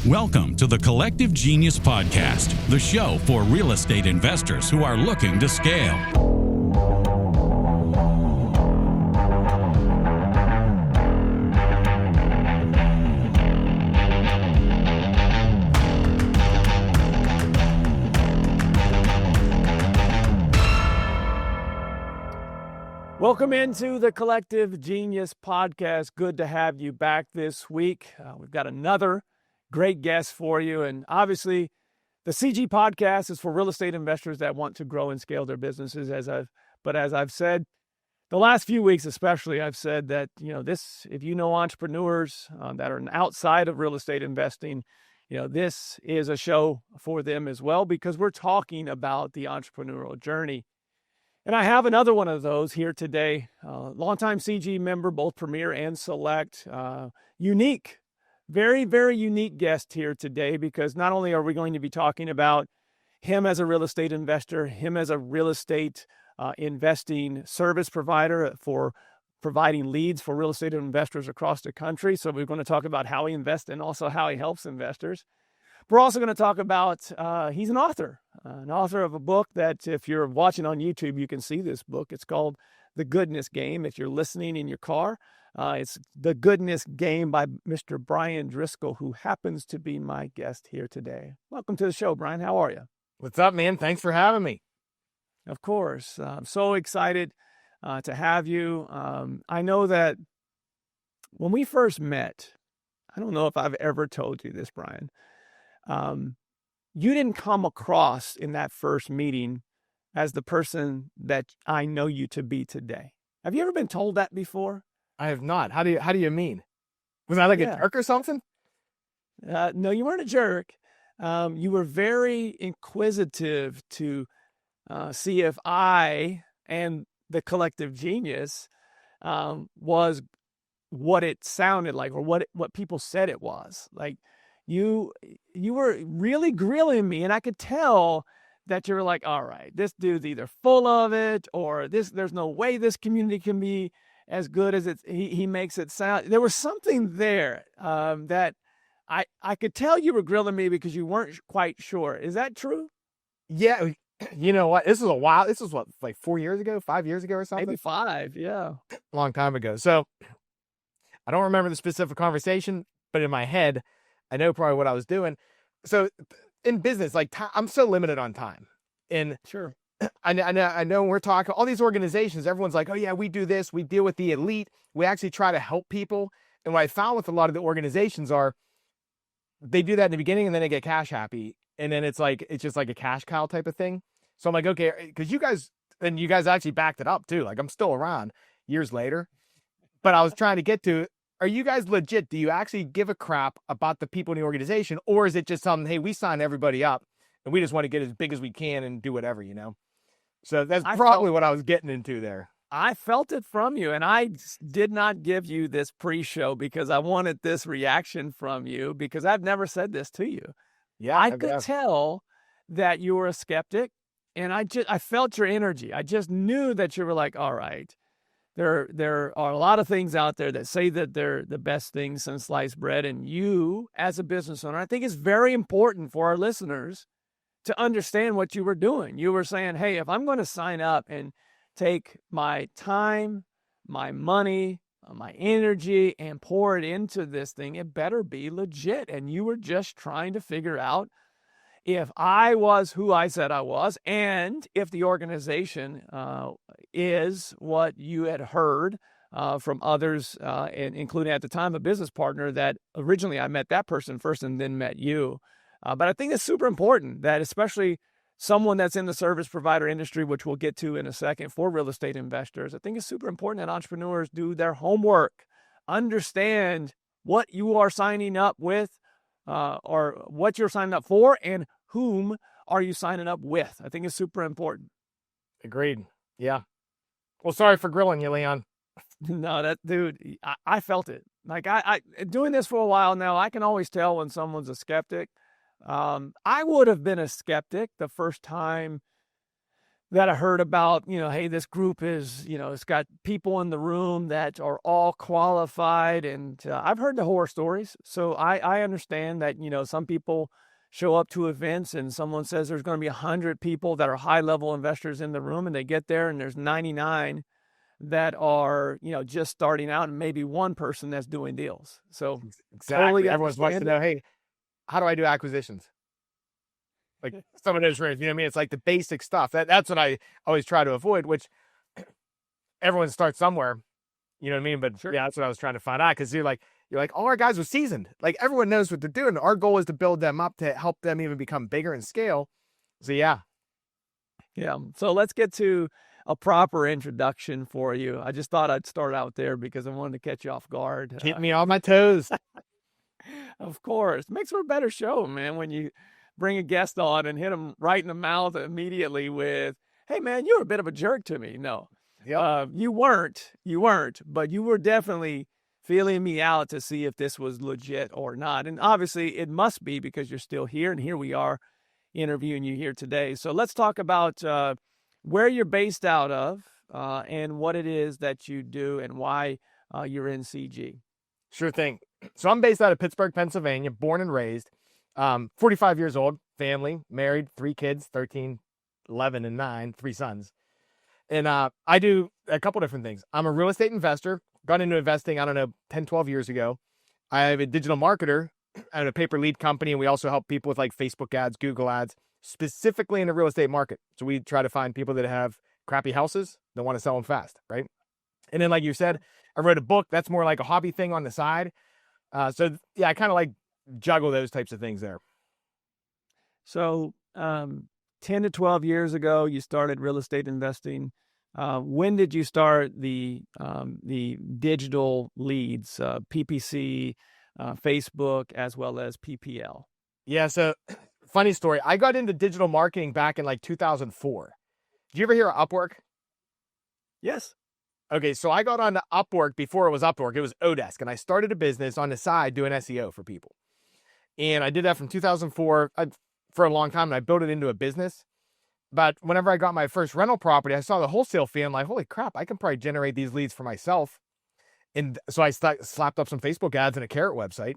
Welcome to the Collective Genius Podcast, the show for real estate investors who are looking to scale. Welcome into the Collective Genius Podcast. Good to have you back this week. We've got another great guest for you. And obviously, the CG Podcast is for real estate investors that want to grow and scale their businesses. As I've said, the last few weeks especially, I've said that, if you know entrepreneurs that are outside of real estate investing, this is a show for them as well, because we're talking about the entrepreneurial journey. And I have another one of those here today. Longtime CG member, both Premier and Select. Unique, very, very unique guest here today, because not only are we going to be talking about him as a real estate investor, him as a real estate investing service provider for providing leads for real estate investors across the country. So we're going to talk about how he invests and also how he helps investors. We're also going to talk about, he's an author of a book that if you're watching on YouTube, you can see this book. It's called The Goodness Game. If you're listening in your car, it's The Goodness Game by Mr. Bryan Driscoll, who happens to be my guest here today. Welcome to the show, Bryan. How are you? What's up, man? Thanks for having me. Of course. I'm so excited to have you. I know that when we first met, I don't know if I've ever told you this, Bryan. You didn't come across in that first meeting as the person that I know you to be today. Have you ever been told that before? I have not. How do you mean? Was I like a jerk or something? No, you weren't a jerk. You were very inquisitive to see if I and the Collective Genius was what it sounded like, or what people said it was. Like, you were really grilling me, and I could tell that you were like, all right, this dude's either full of it, or there's no way this community can be as good as he makes it sound. There was something there that I could tell you were grilling me because you weren't quite sure. Is that true? Yeah. You know what? This was a while. This was what, like 4 years ago, 5 years ago or something? Maybe 5, yeah. A long time ago. So I don't remember the specific conversation, but in my head, I know probably what I was doing. So in business, like I'm so limited on time. And sure, I know when we're talking, all these organizations, everyone's like, oh yeah, we do this. We deal with the elite. We actually try to help people. And what I found with a lot of the organizations are they do that in the beginning and then they get cash happy. And then it's just like a cash cow type of thing. So I'm like, okay, because you guys actually backed it up too. Like I'm still around years later, but I was trying to get to, are you guys legit? Do you actually give a crap about the people in the organization? Or is it just something, hey, we sign everybody up and we just want to get as big as we can and do whatever, So that's probably what I was getting into there. I felt it from you, and I did not give you this pre-show because I wanted this reaction from you, because I've never said this to you. Yeah, I could tell that you were a skeptic, and I felt your energy. I just knew that you were like, all right, there are a lot of things out there that say that they're the best things since sliced bread. And you, as a business owner, I think it's very important for our listeners to understand what you were doing. You were saying, hey, if I'm going to sign up and take my time, my money, my energy, and pour it into this thing, it better be legit. And you were just trying to figure out if I was who I said I was, and if the organization is what you had heard from others, and including at the time a business partner that originally I met that person first and then met you. But I think it's super important that, especially someone that's in the service provider industry, which we'll get to in a second, for real estate investors, I think it's super important that entrepreneurs do their homework, understand what you are signing up with, or what you're signing up for, and whom are you signing up with. I think it's super important. Agreed. Yeah. Well, sorry for grilling you, Leon. No, that dude, I felt it. Like I doing this for a while now, I can always tell when someone's a skeptic. I would have been a skeptic the first time that I heard about, hey, this group is, it's got people in the room that are all qualified. And I've heard the horror stories. So I understand that, some people show up to events and someone says there's going to be 100 people that are high level investors in the room, and they get there and there's 99 that are, just starting out, and maybe one person that's doing deals. So exactly. Totally Everyone's wants to know, hey, how do I do acquisitions? Like some of those rooms, you know what I mean? It's like the basic stuff. That's what I always try to avoid, which everyone starts somewhere, you know what I mean? But Sure. yeah, that's what I was trying to find out. Because you're like, all our guys are seasoned. Like everyone knows what they're doing. Our goal is to build them up to help them even become bigger and scale. So yeah. So let's get to a proper introduction for you. I just thought I'd start out there because I wanted to catch you off guard. Keep me on my toes. Of course. Makes for a better show, man, when you bring a guest on and hit them right in the mouth immediately with, hey, man, you're a bit of a jerk to me. No, you weren't, but you were definitely feeling me out to see if this was legit or not. And obviously it must be, because you're still here, and here we are interviewing you here today. So let's talk about where you're based out of and what it is that you do and why you're in CG. Sure thing. So I'm based out of Pittsburgh, Pennsylvania, born and raised, 45 years old, family, married, 3 kids, 13, 11, and 9, 3 sons. And I do a couple different things. I'm a real estate investor, got into investing, 10, 12 years ago. I have a digital marketer at a pay-per-lead company, and we also help people with like Facebook ads, Google ads, specifically in the real estate market. So we try to find people that have crappy houses that want to sell them fast, right? And then, like you said, I wrote a book. That's more like a hobby thing on the side. So yeah, I kind of like juggle those types of things there. So 10 to 12 years ago, you started real estate investing. When did you start the digital leads, PPC, Facebook, as well as PPL? Yeah, so funny story. I got into digital marketing back in like 2004. Did you ever hear of Upwork? Yes. Okay, so I got on Upwork before it was Upwork. It was Odesk, and I started a business on the side doing SEO for people. And I did that from 2004 for a long time, and I built it into a business. But whenever I got my first rental property, I saw the wholesale fee. I'm like, holy crap, I can probably generate these leads for myself. And so I slapped up some Facebook ads and a Carrot website,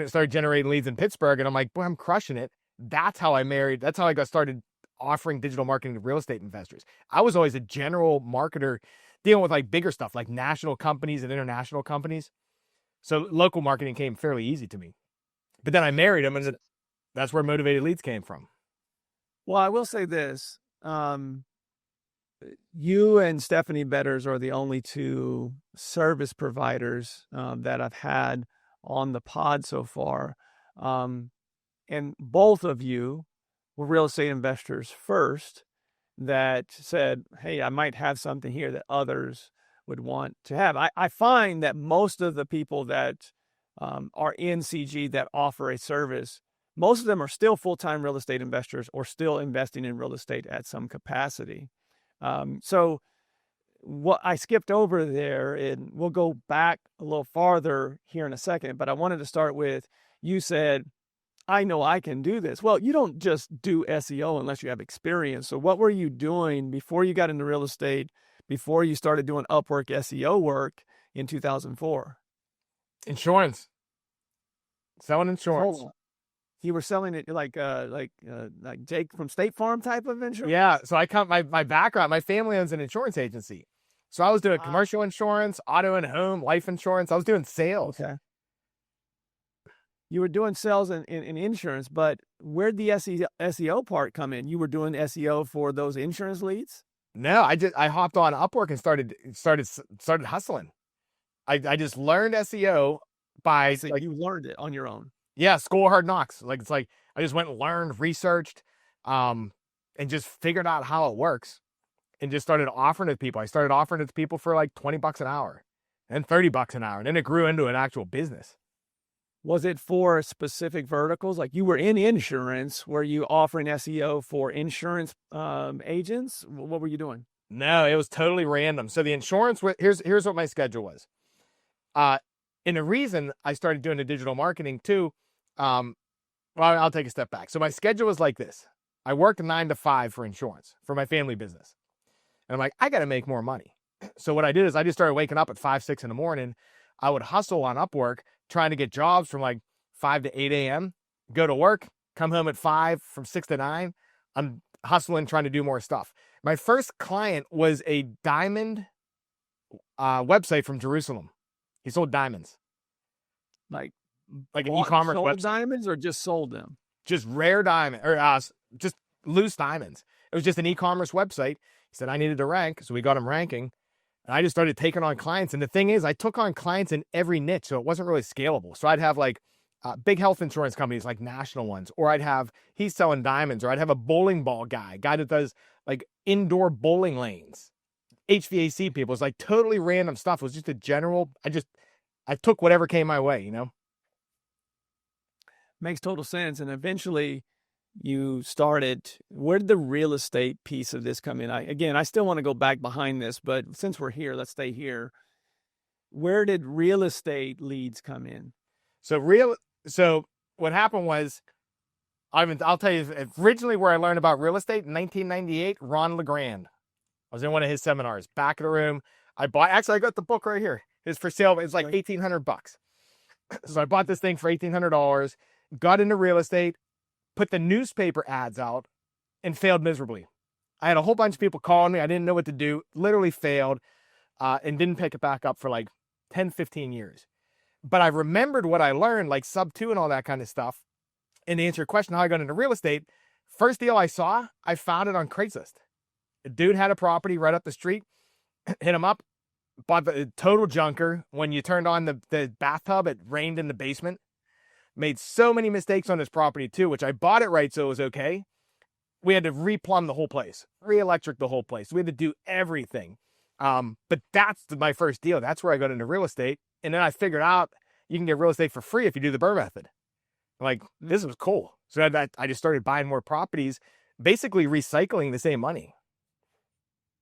started generating leads in Pittsburgh. And I'm like, boy, I'm crushing it. That's how I got started offering digital marketing to real estate investors. I was always a general marketer dealing with like bigger stuff, like national companies and international companies. So local marketing came fairly easy to me. But then I married him, and that's where Motivated Leads came from. Well, I will say this. You and Stephanie Betters are the only 2 service providers that I've had on the pod so far. And both of you were real estate investors first that said, hey, I might have something here that others would want to have. I find that most of the people that are in CG that offer a service, most of them are still full-time real estate investors or still investing in real estate at some capacity. So what I skipped over there, and we'll go back a little farther here in a second, but I wanted to start with, you said, I know I can do this. Well, you don't just do SEO unless you have experience. So what were you doing before you got into real estate, before you started doing Upwork SEO work in 2004? Insurance. Selling insurance. Hold on. You were selling it like Jake from State Farm type of insurance? Yeah. So my background, my family owns an insurance agency. So I was doing commercial insurance, auto and home, life insurance. I was doing sales. Okay. You were doing sales in insurance, but where'd the SEO part come in? You were doing SEO for those insurance leads? No, I hopped on Upwork and started hustling. I just learned SEO by So you learned it on your own. Yeah, school of hard knocks. It's like I just went and learned, researched, and just figured out how it works, and just started offering it to people. I started offering it to people for like $20 an hour, and $30 an hour, and then it grew into an actual business. Was it for specific verticals? Like you were in insurance, were you offering SEO for insurance agents? What were you doing? No, it was totally random. So the insurance, here's what my schedule was. And the reason I started doing the digital marketing too, well, I'll take a step back. So my schedule was like this. I worked 9 to 5 for insurance for my family business. And I'm like, I got to make more money. So what I did is I just started waking up at 5, 6 in the morning. I would hustle on Upwork, trying to get jobs from like 5 to 8 a.m., go to work, come home at 5, from 6 to 9. I'm hustling, trying to do more stuff. My first client was a diamond website from Jerusalem. He sold diamonds. Like an e-commerce sold website. Diamonds or just sold them? Just rare diamond, or just loose diamonds. It was just an e-commerce website. He said I needed to rank, so we got him ranking. And I just started taking on clients. And the thing is, I took on clients in every niche, so it wasn't really scalable. So I'd have like big health insurance companies, like national ones, or I'd have, he's selling diamonds, or I'd have a bowling ball guy that does like indoor bowling lanes, HVAC people. It's like totally random stuff. It was just a general, I took whatever came my way, Makes total sense. And eventually you started, where did the real estate piece of this come in? I still want to go back behind this, but since we're here, let's stay here. Where did real estate leads come in? So what happened was, I'll tell you, originally where I learned about real estate in 1998, Ron LeGrand. I was in one of his seminars, back of the room. I got the book right here. It's for sale. It's like $1,800. So I bought this thing for $1,800, got into real estate, put the newspaper ads out, and failed miserably. I had a whole bunch of people calling me. I didn't know what to do, literally failed, and didn't pick it back up for like 10, 15 years. But I remembered what I learned, like sub 2 and all that kind of stuff. And to answer your question, how I got into real estate, first deal I saw, I found it on Craigslist. A dude had a property right up the street, hit him up, bought the total junker. When you turned on the bathtub, it rained in the basement. Made so many mistakes on his property too, which I bought it right, so it was okay. We had to replumb the whole place, re-electric the whole place. We had to do everything. But that's my first deal. That's where I got into real estate. And then I figured out you can get real estate for free if you do the BRRRR method. Like, this was cool. So I just started buying more properties, basically recycling the same money.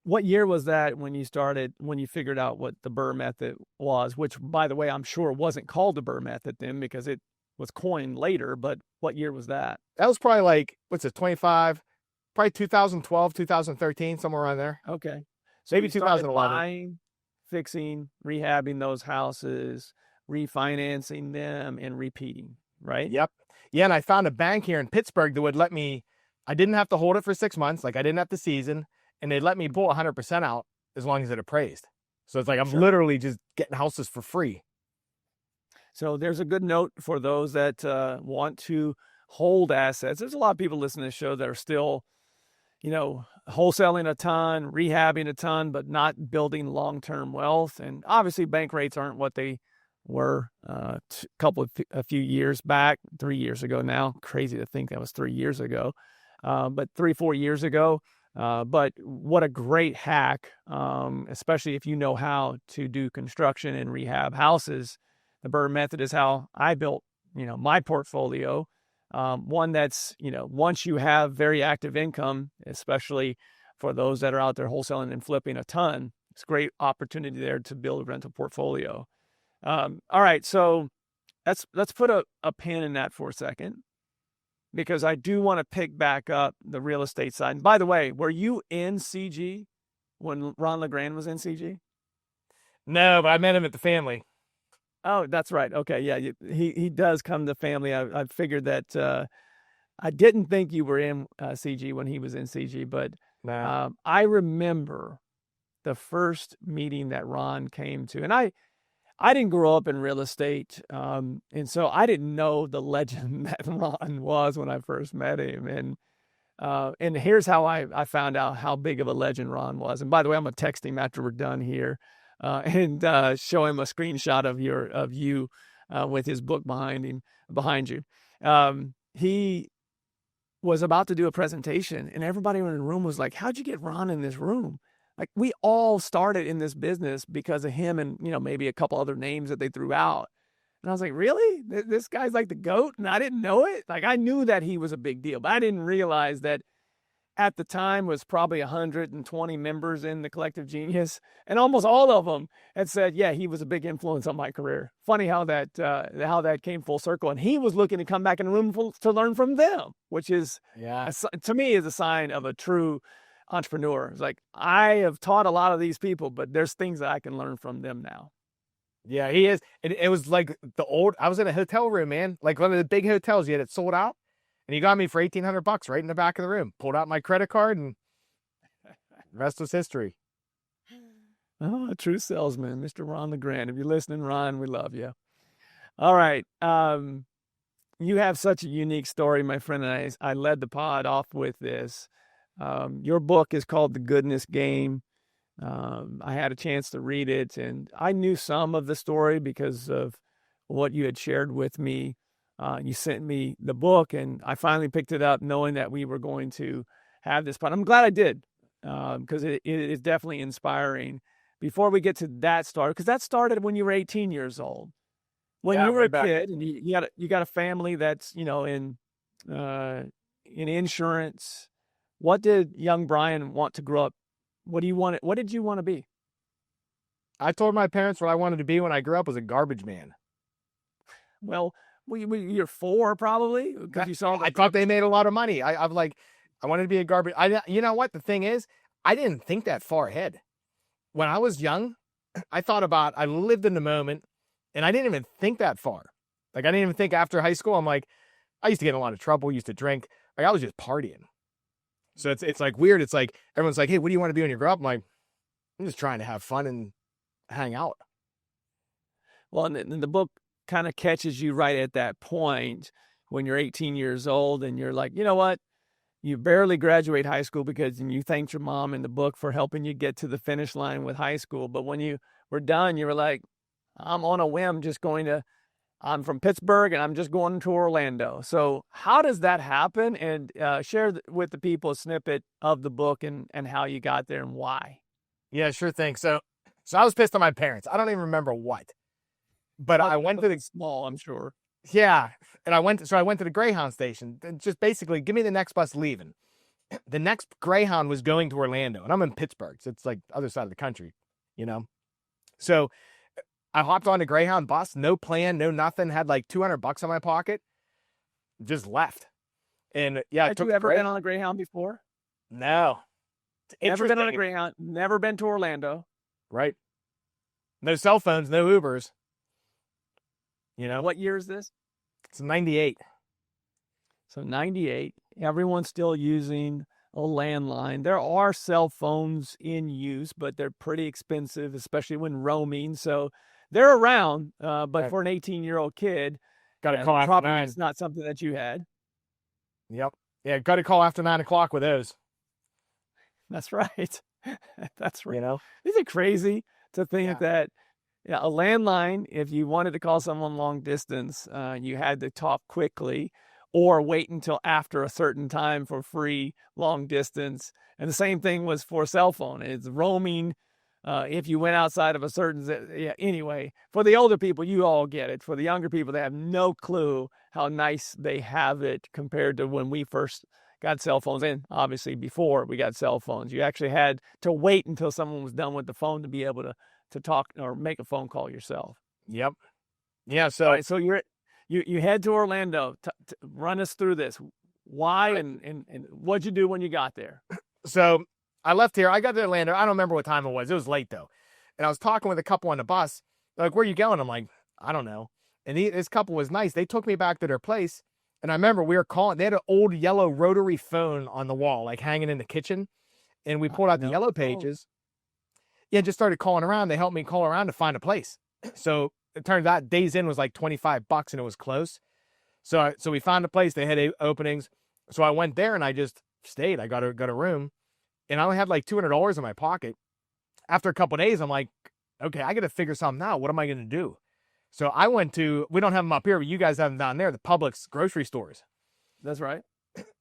What year was that when you figured out what the BRRRR method was, which, by the way, I'm sure wasn't called the BRRRR method then because it was coined later, but what year was that? That was probably like, 2012, 2013, somewhere around there. Okay. So maybe 2011. Buying, fixing, rehabbing those houses, refinancing them, and repeating, right? Yep. Yeah, and I found a bank here in Pittsburgh that would let me, I didn't have to hold it for 6 months, like I didn't have to season, and they'd let me pull 100% out as long as it appraised. So it's like I'm literally just getting houses for free. So there's a good note for those that want to hold assets. There's a lot of people listening to this show that are still, wholesaling a ton, rehabbing a ton, but not building long-term wealth. And obviously bank rates aren't what they were a few years back, 3 years ago now. Crazy to think that was 3 years ago, but 3-4 years ago. But what a great hack, especially if you know how to do construction and rehab houses. The BRRRR method is how I built, my portfolio. One that's, once you have very active income, especially for those that are out there wholesaling and flipping a ton, it's a great opportunity there to build a rental portfolio. All right. So let's put a pin in that for a second, because I do want to pick back up the real estate side. And by the way, were you in CG when Ron LeGrand was in CG? No, but I met him at the family. Oh, that's right. Okay. Yeah. He does come to family. I figured that, I didn't think you were in CG when he was in CG, but I remember the first meeting that Ron came to, and I didn't grow up in real estate. And so I didn't know the legend that Ron was when I first met him. And here's how I found out how big of a legend Ron was. And by the way, I'm going to text him after we're done here. And show him a screenshot of you with his book behind you. He was about to do a presentation, and everybody in the room was like, "How'd you get Ron in this room?" Like, we all started in this business because of him, and maybe a couple other names that they threw out. And I was like, "Really? This guy's like the GOAT?" And I didn't know it. Like, I knew that he was a big deal, but I didn't realize that at the time was probably 120 members in the Collective Genius, and almost all of them had said, yeah, he was a big influence on my career. Funny how that came full circle, and he was looking to come back in the room to learn from them, which is, to me, is a sign of a true entrepreneur. It's like, I have taught a lot of these people, but there's things that I can learn from them now. Yeah, he is. It was like I was in a hotel room, man, like one of the big hotels. You had it sold out. And he got me for $1,800 right in the back of the room. Pulled out my credit card, and the rest was history. Oh, a true salesman, Mr. Ron LeGrand. If you're listening, Ron, we love you. All right. You have such a unique story, my friend, and I led the pod off with this. Your book is called The Goodness Game. I had a chance to read it, and I knew some of the story because of what you had shared with me. You sent me the book, and I finally picked it up knowing that we were going to have this pod. I'm glad I did, because it is definitely inspiring. Before we get to that start, because that started when you were 18 years old. When you were a kid, and you got a family that's, in insurance. What did young Bryan want to grow up? What did you want to be? I told my parents what I wanted to be when I grew up was a garbage man. Well, you're 4 probably, because you saw. I thought they made a lot of money. I'm like, I wanted to be a garbage. You know what? The thing is, I didn't think that far ahead. When I was young, I lived in the moment, and I didn't even think that far. Like, I didn't even think after high school. I'm like, I used to get in a lot of trouble, used to drink. Like, I was just partying. So it's like weird. It's like, everyone's like, hey, what do you want to be when you grow up? I'm like, I'm just trying to have fun and hang out. Well, and the book kind of catches you right at that point when you're 18 years old, and you're like, you know what? You barely graduate high school and you thanked your mom in the book for helping you get to the finish line with high school. But when you were done, you were like, I'm on a whim I'm from Pittsburgh, and I'm just going to Orlando. So how does that happen? And share with the people a snippet of the book and how you got there and why. Yeah, sure thing. So I was pissed at my parents. I don't even remember what. But I went to the small, I'm sure. Yeah. And I went to the Greyhound station, and just basically give me the next bus leaving. The next Greyhound was going to Orlando, and I'm in Pittsburgh. So it's like the other side of the country, So I hopped on the Greyhound bus, no plan, no nothing, had like $200 in my pocket, just left. And yeah. Had you ever been on a Greyhound before? No. Never been on a Greyhound, never been to Orlando. Right. No cell phones, no Ubers. What year is this? It's 98. So 98, everyone's still using a landline. There are cell phones in use, but they're pretty expensive, especially when roaming. So they're around, but for an 18-year-old kid, got to call after probably 9. It's not something that you had. Yep. Yeah, got to call after 9 o'clock with those. That's right. That's right. Isn't it crazy to think that a landline, if you wanted to call someone long distance, you had to talk quickly or wait until after a certain time for free long distance. And the same thing was for cell phone. It's roaming. If you went outside of a certain, anyway, for the older people, you all get it. For the younger people, they have no clue how nice they have it compared to when we first got cell phones. And obviously before we got cell phones, you actually had to wait until someone was done with the phone to be able to talk or make a phone call yourself. Yep. Yeah. So, so you head to Orlando. Run us through this. Why and what'd you do when you got there? So I left here. I got to Orlando. I don't remember what time it was. It was late though. And I was talking with a couple on the bus. They're like, where are you going? I'm like, I don't know. And this couple was nice. They took me back to their place. And I remember we were calling. They had an old yellow rotary phone on the wall, like hanging in the kitchen. And we pulled out the yellow pages. Yeah, just started calling around. They helped me call around to find a place. So it turns out Days Inn was like $25 and it was close. So we found a place. They had openings. So I went there and I just stayed. I got a room, and I only had like $200 in my pocket. After a couple of days, I'm like, okay, I got to figure something out. What am I going to do? So I went to, we don't have them up here, but you guys have them down there, the Publix grocery stores. That's right.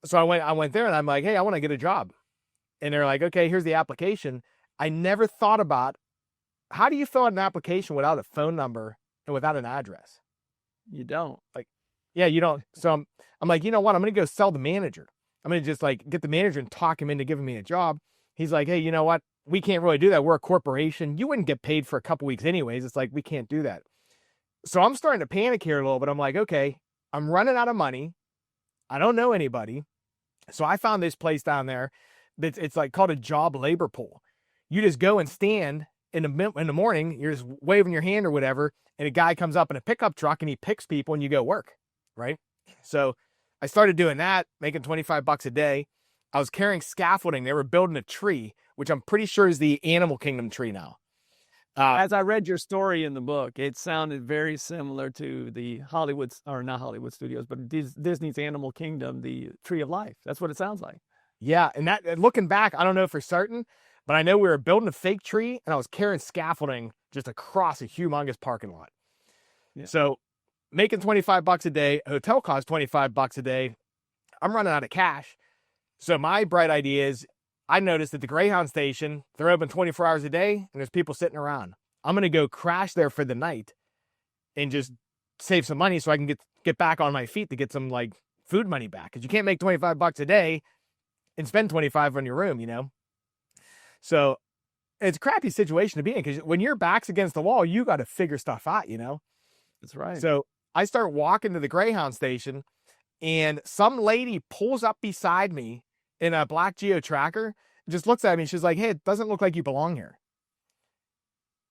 So I went there and I'm like, hey, I want to get a job. And they're like, okay, here's the application. I never thought about, how do you fill out an application without a phone number and without an address? You don't. Like, yeah, you don't. So I'm like, you know what? I'm going to go sell the manager. I'm going to just like get the manager and talk him into giving me a job. He's like, hey, you know what? We can't really do that. We're a corporation. You wouldn't get paid for a couple weeks anyways. It's like, we can't do that. So I'm starting to panic here a little bit. I'm like, okay, I'm running out of money. I don't know anybody. So I found this place down there it's like called a job labor pool. You just go and stand in the morning, you're just waving your hand or whatever, and a guy comes up in a pickup truck and he picks people and you go work, right? So I started doing that, making $25 a day. I was carrying scaffolding. They were building a tree, which I'm pretty sure is the Animal Kingdom tree now. As I read your story in the book, it sounded very similar to the Hollywood, or not Hollywood Studios, but Disney's Animal Kingdom, the Tree of Life. That's what it sounds like. Yeah, and that looking back, I don't know for certain, but I know we were building a fake tree and I was carrying scaffolding just across a humongous parking lot. Yeah. So making $25 a day, a hotel costs $25 a day. I'm running out of cash. So my bright idea is I noticed at the Greyhound station, they're open 24 hours a day and there's people sitting around. I'm going to go crash there for the night and just save some money so I can get back on my feet to get some like food money back. Cause you can't make $25 a day and spend 25 on your room, you know? So it's a crappy situation to be in because when your back's against the wall, you got to figure stuff out, you know? That's right. So I start walking to the Greyhound station and some lady pulls up beside me in a black Geo Tracker, just looks at me and she's like, hey, it doesn't look like you belong here.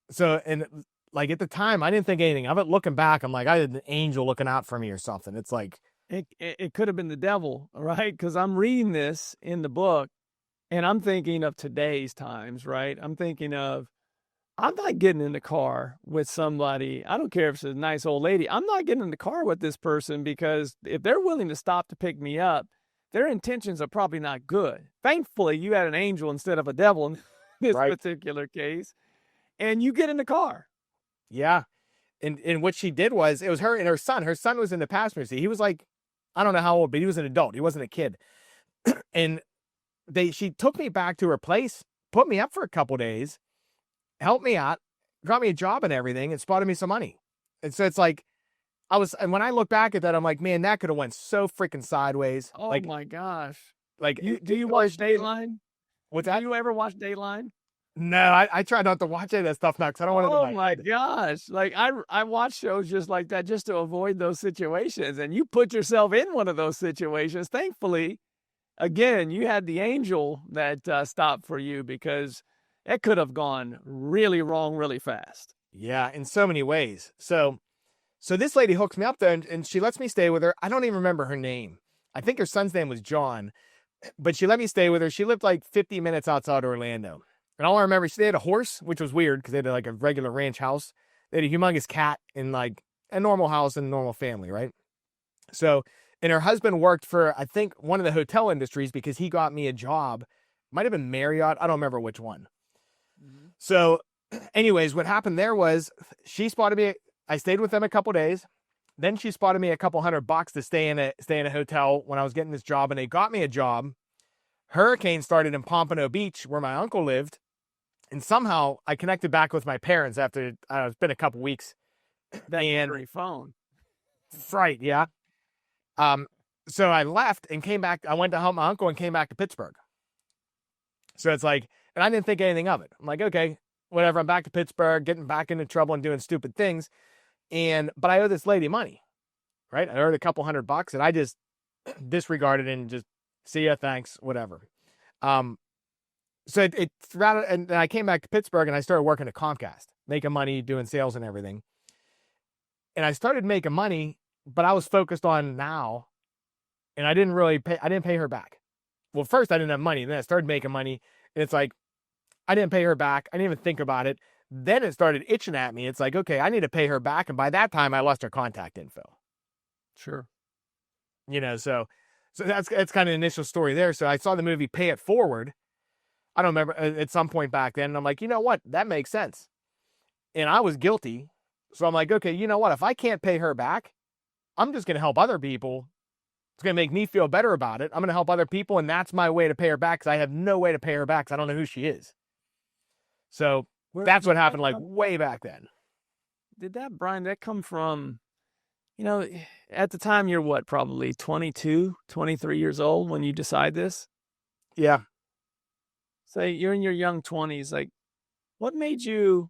So, and like at the time, I didn't think anything of it. Looking back, I'm like, I had an angel looking out for me or something. It's like, it could have been the devil, right? Because I'm reading this in the book and I'm thinking of today's times, right? I'm thinking of, I'm not getting in the car with somebody. I don't care if it's a nice old lady. I'm not getting in the car with this person because if they're willing to stop to pick me up, their intentions are probably not good. Thankfully, you had an angel instead of a devil in this particular case, and you get in the car. Yeah. And what she did was, it was her and her son. Her son was in the passenger seat. He was like, I don't know how old, but he was an adult. He wasn't a kid. And she took me back to her place, put me up for a couple days, helped me out, got me a job and everything, and spotted me some money. And so it's like, and when I look back at that, I'm like, man, that could have went so freaking sideways. Oh like, my gosh. Like, do you watch Dateline? What's that? Do you ever watch Dateline? No, I try not to watch any of that stuff now because I don't want to. Oh my gosh. Like I watch shows just like that just to avoid those situations. And you put yourself in one of those situations. Thankfully, again, you had the angel that stopped for you because it could have gone really wrong really fast. Yeah, in so many ways. So this lady hooks me up there and she lets me stay with her. I don't even remember her name. I think her son's name was John, but she let me stay with her. She lived like 50 minutes outside Orlando. And all I remember, they had a horse, which was weird because they had like a regular ranch house. They had a humongous cat in like a normal house and a normal family, right? So, and her husband worked for, I think, one of the hotel industries because he got me a job. Might have been Marriott. I don't remember which one. Mm-hmm. So anyways, what happened there was she spotted me. I stayed with them a couple days. Then she spotted me a couple $100 to stay in a hotel when I was getting this job, and they got me a job. Hurricane started in Pompano Beach where my uncle lived. And somehow I connected back with my parents after it's been a couple weeks. That great phone. Right, yeah. So I left and came back. I went to help my uncle and came back to Pittsburgh. So it's like, and I didn't think anything of it. I'm like, okay, whatever. I'm back to Pittsburgh, getting back into trouble and doing stupid things. But I owe this lady money, right? I owed a couple $100 and I just disregarded it and just see ya, thanks, whatever. So and I came back to Pittsburgh and I started working at Comcast, making money, doing sales and everything. And I started making money, but I was focused on now, and I didn't pay her back. Well, first I didn't have money, then I started making money, and it's like, I didn't pay her back. I didn't even think about it. Then it started itching at me. It's like, okay, I need to pay her back. And by that time I lost her contact info. Sure. You know, so that's kind of the initial story there. So I saw the movie Pay It Forward. I don't remember, at some point back then. And I'm like, you know what? That makes sense. And I was guilty. So I'm like, okay, you know what? If I can't pay her back, I'm just going to help other people. It's going to make me feel better about it. I'm going to help other people. And that's my way to pay her back because I have no way to pay her back because I don't know who she is. So that's what happened like way back then. Brian, that come from at the time you're what, probably 22, 23 years old when you decide this? Yeah. Say you're in your young 20s, like what made you,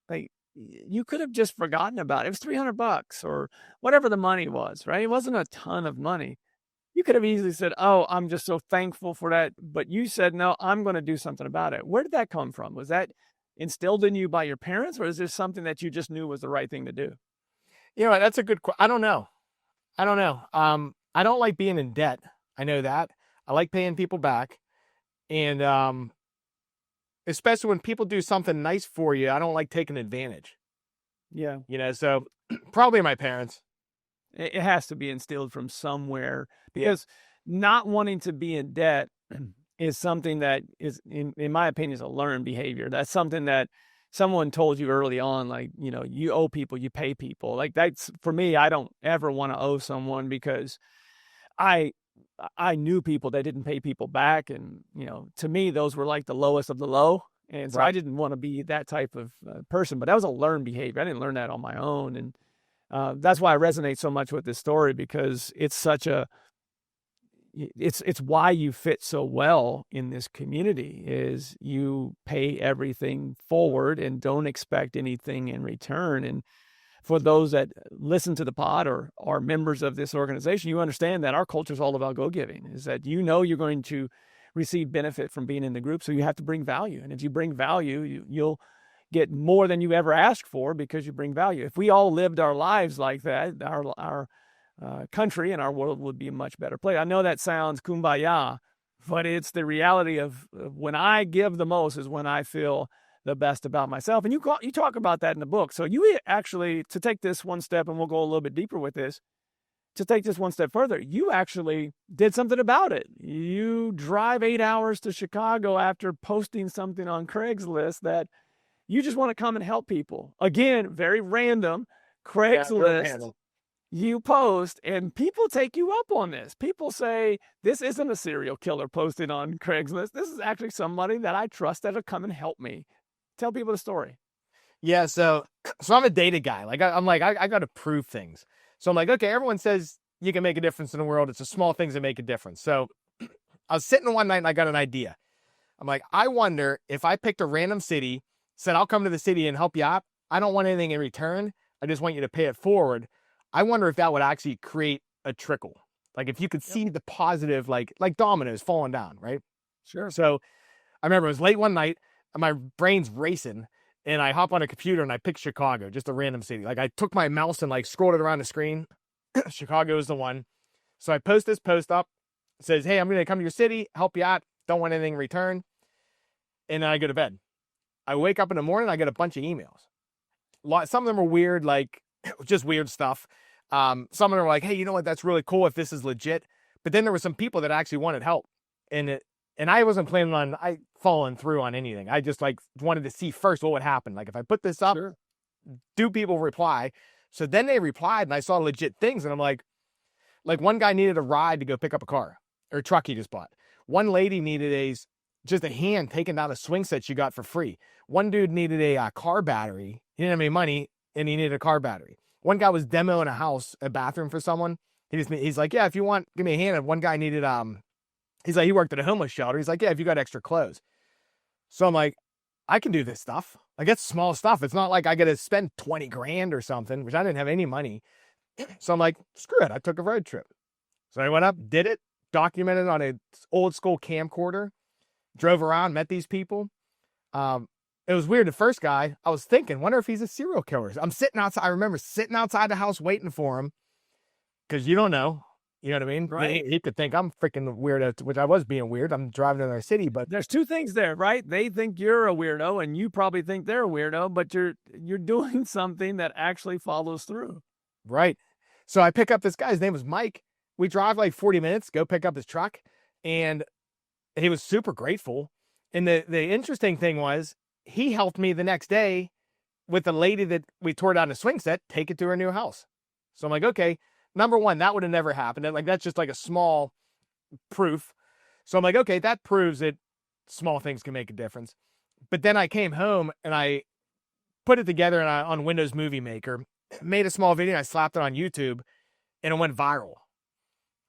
like, you could have just forgotten about it. It was $300 or whatever the money was, right? It wasn't a ton of money. You could have easily said, oh, I'm just so thankful for that. But you said, no, I'm going to do something about it. Where did that come from? Was that instilled in you by your parents, or is this something that you just knew was the right thing to do? That's a good question. I don't know. I don't like being in debt. I know that. I like paying people back. And especially when people do something nice for you, I don't like taking advantage. Yeah. So probably my parents. It has to be instilled from somewhere, because not wanting to be in debt is something that is, in my opinion, is a learned behavior. That's something that someone told you early on, like, you owe people, you pay people. Like, that's, for me, I don't ever want to owe someone, because I knew people that didn't pay people back. And, to me, those were like the lowest of the low. And so I didn't want to be that type of person, but that was a learned behavior. I didn't learn that on my own. And that's why I resonate so much with this story, because it's it's why you fit so well in this community, is you pay everything forward and don't expect anything in return. And for those that listen to the pod or are members of this organization, you understand that our culture is all about go-giving, is that you're going to receive benefit from being in the group, so you have to bring value. And if you bring value, you'll get more than you ever asked for, because you bring value. If we all lived our lives like that, our country and our world would be a much better place. I know that sounds kumbaya, but it's the reality of when I give the most is when I feel the best about myself. And you talk about that in the book. So you actually, to take this one step, and we'll go a little bit deeper with this, to take this one step further, you actually did something about it. You drive 8 hours to Chicago after posting something on Craigslist that you just want to come and help people. Again, very random. Craigslist, you post, and people take you up on this. People say, this isn't a serial killer posting on Craigslist. This is actually somebody that I trust that'll come and help me. Tell people the story. Yeah, so I'm a data guy. Like, I'm like, I got to prove things. So I'm like, okay, everyone says you can make a difference in the world. It's the small things that make a difference. So I was sitting one night and I got an idea. I'm like, I wonder if I picked a random city, said, I'll come to the city and help you out. I don't want anything in return. I just want you to pay it forward. I wonder if that would actually create a trickle. Like, if you could see the positive, like dominoes falling down, right? Sure. So I remember it was late one night and my brain's racing, and I hop on a computer and I picked Chicago, just a random city. Like, I took my mouse and like scrolled it around the screen. Chicago is the one. So I post this post up. It says, hey, I'm going to come to your city, help you out. Don't want anything in return. And then I go to bed. I wake up in the morning, I get a bunch of emails. Some of them are weird, like just weird stuff. Some of them are like, hey, you know what? That's really cool if this is legit. But then there were some people that actually wanted help. And I wasn't planning on following through on anything. I just like wanted to see first what would happen. Like, if I put this up, do people reply? So then they replied, and I saw legit things. And I'm like one guy needed a ride to go pick up a car or a truck he just bought. One lady needed just a hand taking down a swing set she got for free. One dude needed a car battery. He didn't have any money, and he needed a car battery. One guy was demoing a bathroom for someone. He's like, yeah, if you want, give me a hand. And one guy needed, he's like, he worked at a homeless shelter. He's like, yeah, if you got extra clothes. So I'm like, I can do this stuff. Like, it's small stuff. It's not like I got to spend 20 grand or something, which I didn't have any money. So I'm like, screw it. I took a road trip. So I went up, did it, documented on an old school camcorder, drove around, met these people. It was weird. The first guy, I was thinking, wonder if he's a serial killer. I'm sitting outside. I remember sitting outside the house waiting for him, because you don't know. You know what I mean? Right. He could think I'm freaking weirdo, which I was being weird. I'm driving to their city, but there's two things there, right? They think you're a weirdo, and you probably think they're a weirdo, but you're doing something that actually follows through. Right. So I pick up this guy. His name was Mike. We drive like 40 minutes, go pick up his truck, and he was super grateful. And the interesting thing was, he helped me the next day with the lady that we tore down the swing set, take it to her new house. So I'm like, okay, number one, that would have never happened. Like, that's just like a small proof. So I'm like, okay, that proves that small things can make a difference. But then I came home and I put it together on Windows Movie Maker, made a small video. And I slapped it on YouTube, and it went viral.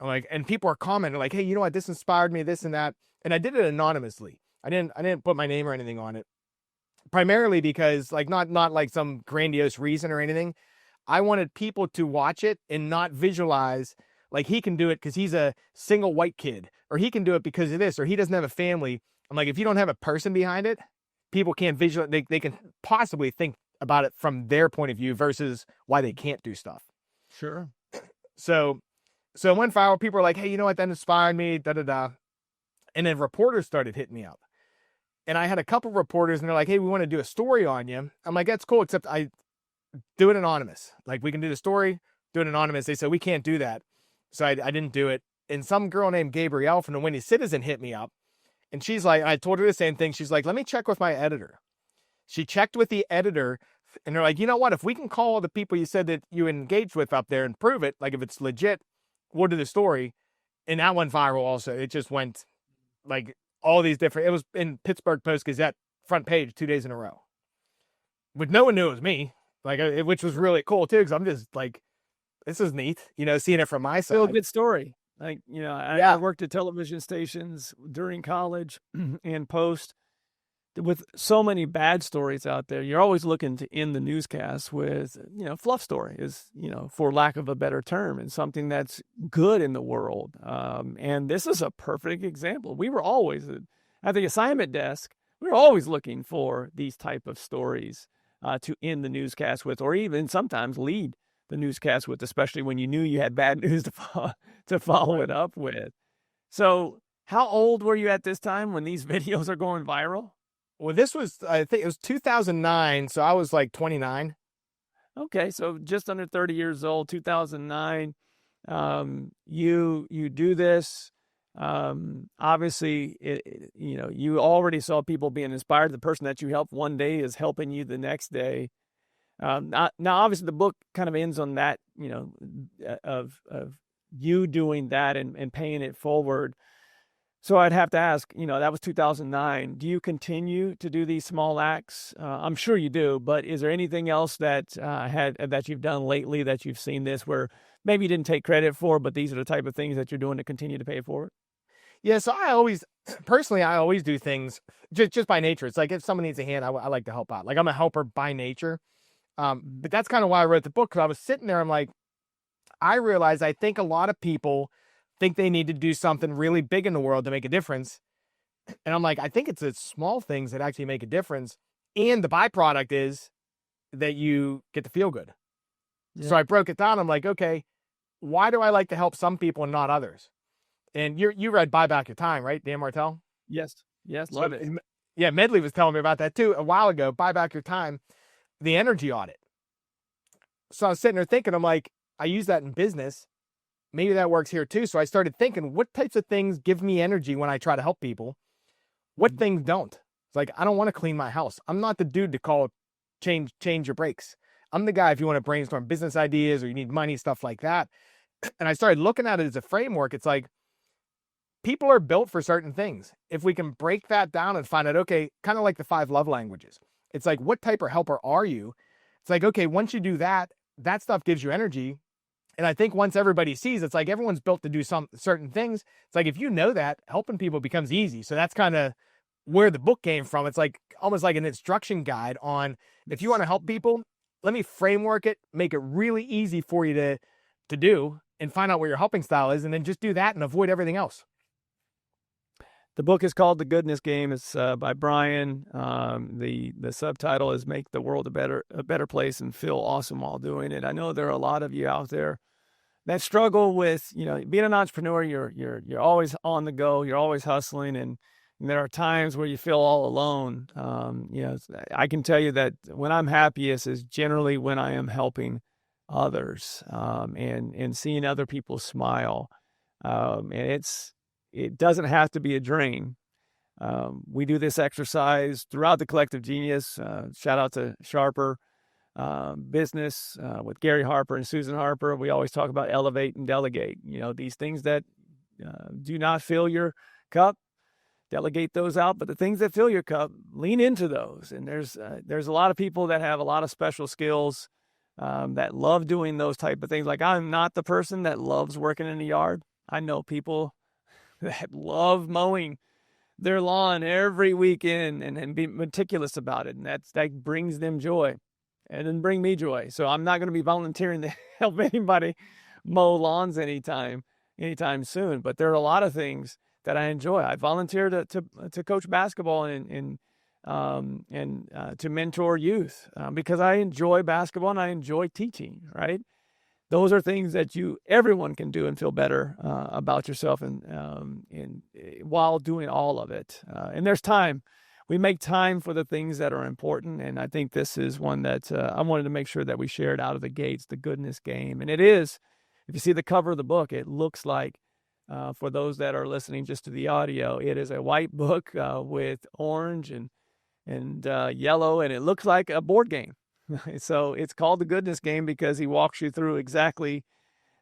I'm like, and people are commenting like, hey, you know what? This inspired me, this and that. And I did it anonymously. I didn't put my name or anything on it. Primarily because like not like some grandiose reason or anything. I wanted people to watch it and not visualize like he can do it because he's a single white kid, or he can do it because of this, or he doesn't have a family. I'm like, if you don't have a person behind it, people can't visualize. They can possibly think about it from their point of view versus why they can't do stuff. Sure. So it went viral. People were like, hey, you know what? That inspired me, da-da-da. And then reporters started hitting me up. And I had a couple of reporters, and they're like, hey, we want to do a story on you. I'm like, that's cool, except I do it anonymous. Like, we can do the story, do it anonymous. They said, we can't do that. So I didn't do it. And some girl named Gabrielle from the Windy Citizen hit me up. And she's like, I told her the same thing. She's like, let me check with my editor. She checked with the editor, and they're like, you know what? If we can call the people you said that you engaged with up there and prove it, like if it's legit, we'll do the story. And that went viral also. It just went like all these different, it was in Pittsburgh Post-Gazette front page 2 days in a row. But no one knew it was me, like, which was really cool too, because I'm just like, this is neat, you know, seeing it from my side. Still a good story. Like, you know, I worked at television stations during college and post. With so many bad stories out there, you're always looking to end the newscast with, you know, fluff story is, you know, for lack of a better term, and something that's good in the world. And this is a perfect example. We were always at the assignment desk. We were always looking for these type of stories to end the newscast with, or even sometimes lead the newscast with, especially when you knew you had bad news to follow it up with. So how old were you at this time when these videos are going viral? Well, this was, I think it was 2009. So I was like 29. Okay. So just under 30 years old, 2009. You do this. Obviously, you know, you already saw people being inspired. The person that you helped one day is helping you the next day. Now, obviously, the book kind of ends on that, you know, of you doing that and paying it forward. So I'd have to ask, you know, that was 2009. Do you continue to do these small acts? I'm sure you do, but is there anything else that that you've done lately that you've seen this where maybe you didn't take credit for, but these are the type of things that you're doing to continue to pay it forward? Yeah, so I always do things just by nature. It's like if someone needs a hand, I like to help out. Like I'm a helper by nature. But that's kind of why I wrote the book, because I was sitting there, I'm like, I realized I think a lot of people think they need to do something really big in the world to make a difference. And I'm like, I think it's the small things that actually make a difference. And the byproduct is that you get to feel good. Yeah. So I broke it down. I'm like, okay, why do I like to help some people and not others? And you read Buy Back Your Time, right? Dan Martell? Yes. Love it. Yeah, Medley was telling me about that too a while ago. Buy Back Your Time, the energy audit. So I was sitting there thinking, I'm like, I use that in business. Maybe that works here too. So I started thinking, what types of things give me energy when I try to help people? What things don't? It's like, I don't want to clean my house. I'm not the dude to call change your brakes. I'm the guy if you want to brainstorm business ideas or you need money, stuff like that. And I started looking at it as a framework. It's like, people are built for certain things. If we can break that down and find out, okay, kind of like the 5 love languages. It's like, what type of helper are you? It's like, okay, once you do that, that stuff gives you energy. And I think once everybody sees, it's like everyone's built to do some certain things. It's like, if you know that, helping people becomes easy. So that's kind of where the book came from. It's like almost like an instruction guide on, if you want to help people, let me framework it, make it really easy for you to do, and find out where your helping style is, and then just do that and avoid everything else. The book is called The Goodness Game. It's by Bryan. The subtitle is Make the World a Better Place and Feel Awesome While Doing It. I know there are a lot of you out there that struggle with, you know, being an entrepreneur. You're always on the go. You're always hustling, and there are times where you feel all alone. You know, I can tell you that when I'm happiest is generally when I am helping others and seeing other people smile. And it doesn't have to be a drain. We do this exercise throughout the Collective Genius. Shout out to Sharper Business with Gary Harper and Susan Harper. We always talk about elevate and delegate. You know, these things that do not fill your cup, delegate those out. But the things that fill your cup, lean into those. And there's a lot of people that have a lot of special skills that love doing those type of things. Like, I'm not the person that loves working in the yard. I know people that love mowing their lawn every weekend and be meticulous about it. And that brings them joy and then bring me joy. So I'm not going to be volunteering to help anybody mow lawns anytime soon. But there are a lot of things that I enjoy. I volunteer to coach basketball and to mentor youth because I enjoy basketball and I enjoy teaching, right? Those are things that everyone can do and feel better about yourself and while doing all of it. And there's time. We make time for the things that are important. And I think this is one that I wanted to make sure that we shared out of the gates, the goodness game. And it is, if you see the cover of the book, it looks like, for those that are listening just to the audio, it is a white book with orange and yellow, and it looks like a board game. So it's called The Goodness Game because he walks you through exactly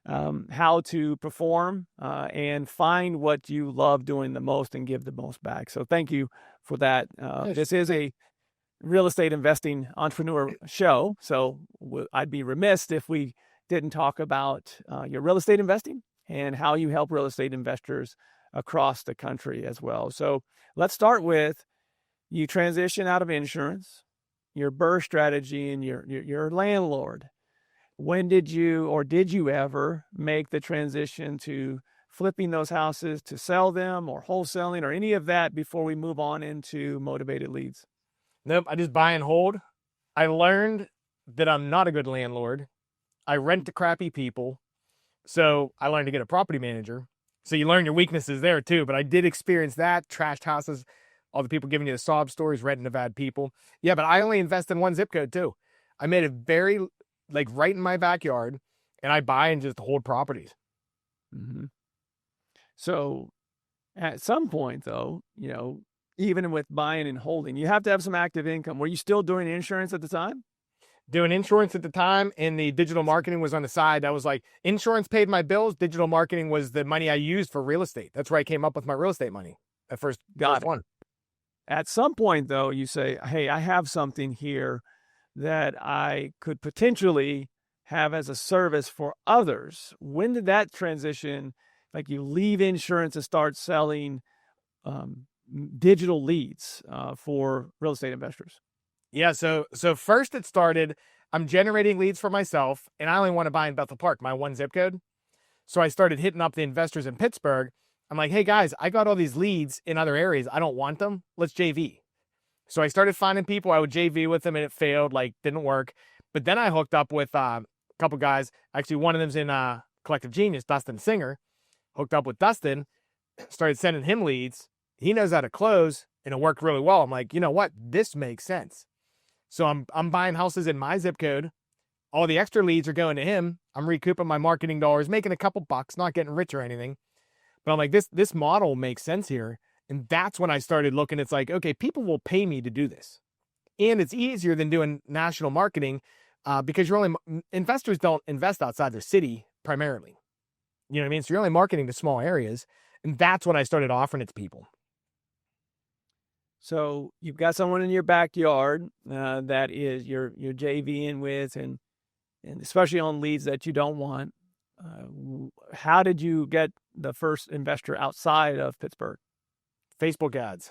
how to perform and find what you love doing the most and give the most back. So thank you for that. Yes. This is a real estate investing entrepreneur show, so I'd be remiss if we didn't talk about your real estate investing and how you help real estate investors across the country as well. So let's start with, you transition out of insurance, your BRRRR strategy, and your landlord. When did you ever make the transition to flipping those houses to sell them or wholesaling or any of that before we move on into motivated leads? Nope, I just buy and hold. I learned that I'm not a good landlord. I rent to crappy people. So I learned to get a property manager. So you learn your weaknesses there too. But I did experience that, trashed houses, all the people giving you the sob stories, renting to bad people. Yeah, but I only invest in one zip code too. I made it very, right in my backyard, and I buy and just hold properties. Mm-hmm. So at some point though, even with buying and holding, you have to have some active income. Were you still doing insurance at the time? Doing insurance at the time, and the digital marketing was on the side. That was like, insurance paid my bills. Digital marketing was the money I used for real estate. That's where I came up with my real estate money. At first one. At some point, though, you say, hey, I have something here that I could potentially have as a service for others. When did that transition, like you leave insurance and start selling digital leads for real estate investors? Yeah, so first it started, I'm generating leads for myself, and I only want to buy in Bethel Park, my one zip code. So I started hitting up the investors in Pittsburgh. I'm like, hey guys, I got all these leads in other areas. I don't want them. Let's JV. So I started finding people. I would JV with them and it failed, didn't work. But then I hooked up with a couple guys. Actually, one of them's in Collective Genius, Dustin Singer. Hooked up with Dustin, started sending him leads. He knows how to close and it worked really well. I'm like, you know what? This makes sense. So I'm buying houses in my zip code. All the extra leads are going to him. I'm recouping my marketing dollars, making a couple bucks, not getting rich or anything. But I'm like, this model makes sense here. And that's when I started looking. It's like, okay, people will pay me to do this. And it's easier than doing national marketing because investors don't invest outside their city primarily. You know what I mean? So you're only marketing to small areas. And that's when I started offering it to people. So you've got someone in your backyard that is you're JVing with, and especially on leads that you don't want. How did you get the first investor outside of Pittsburgh? Facebook ads.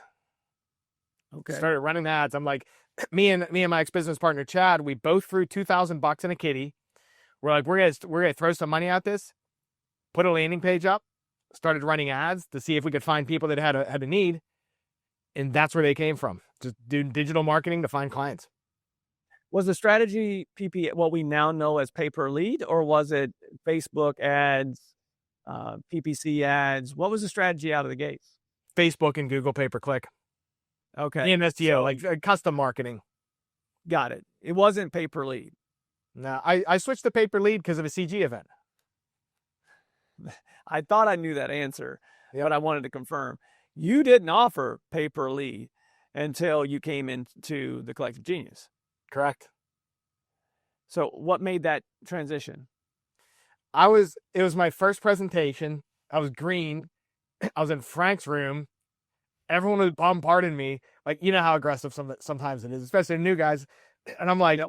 Okay. Started running ads. I'm like, me and my ex-business partner Chad, we both threw $2,000 in a kitty. We're like, we're gonna throw some money at this. Put a landing page up. Started running ads to see if we could find people that had a need, and that's where they came from. Just do digital marketing to find clients. Was the strategy what we now know as pay per lead, or was it Facebook ads, PPC ads? What was the strategy out of the gates? Facebook and Google pay per click. Okay. And SEO, custom marketing. Got it. It wasn't pay per lead. No, I switched to pay per lead because of a CG event. I thought I knew that answer, but I wanted to confirm. You didn't offer pay per lead until you came into the Collective Genius. Correct. So what made that transition? It was my first presentation. I was green. I was in Frank's room. Everyone was bombarding me. Like, you know how aggressive sometimes it is, especially new guys. And I'm like,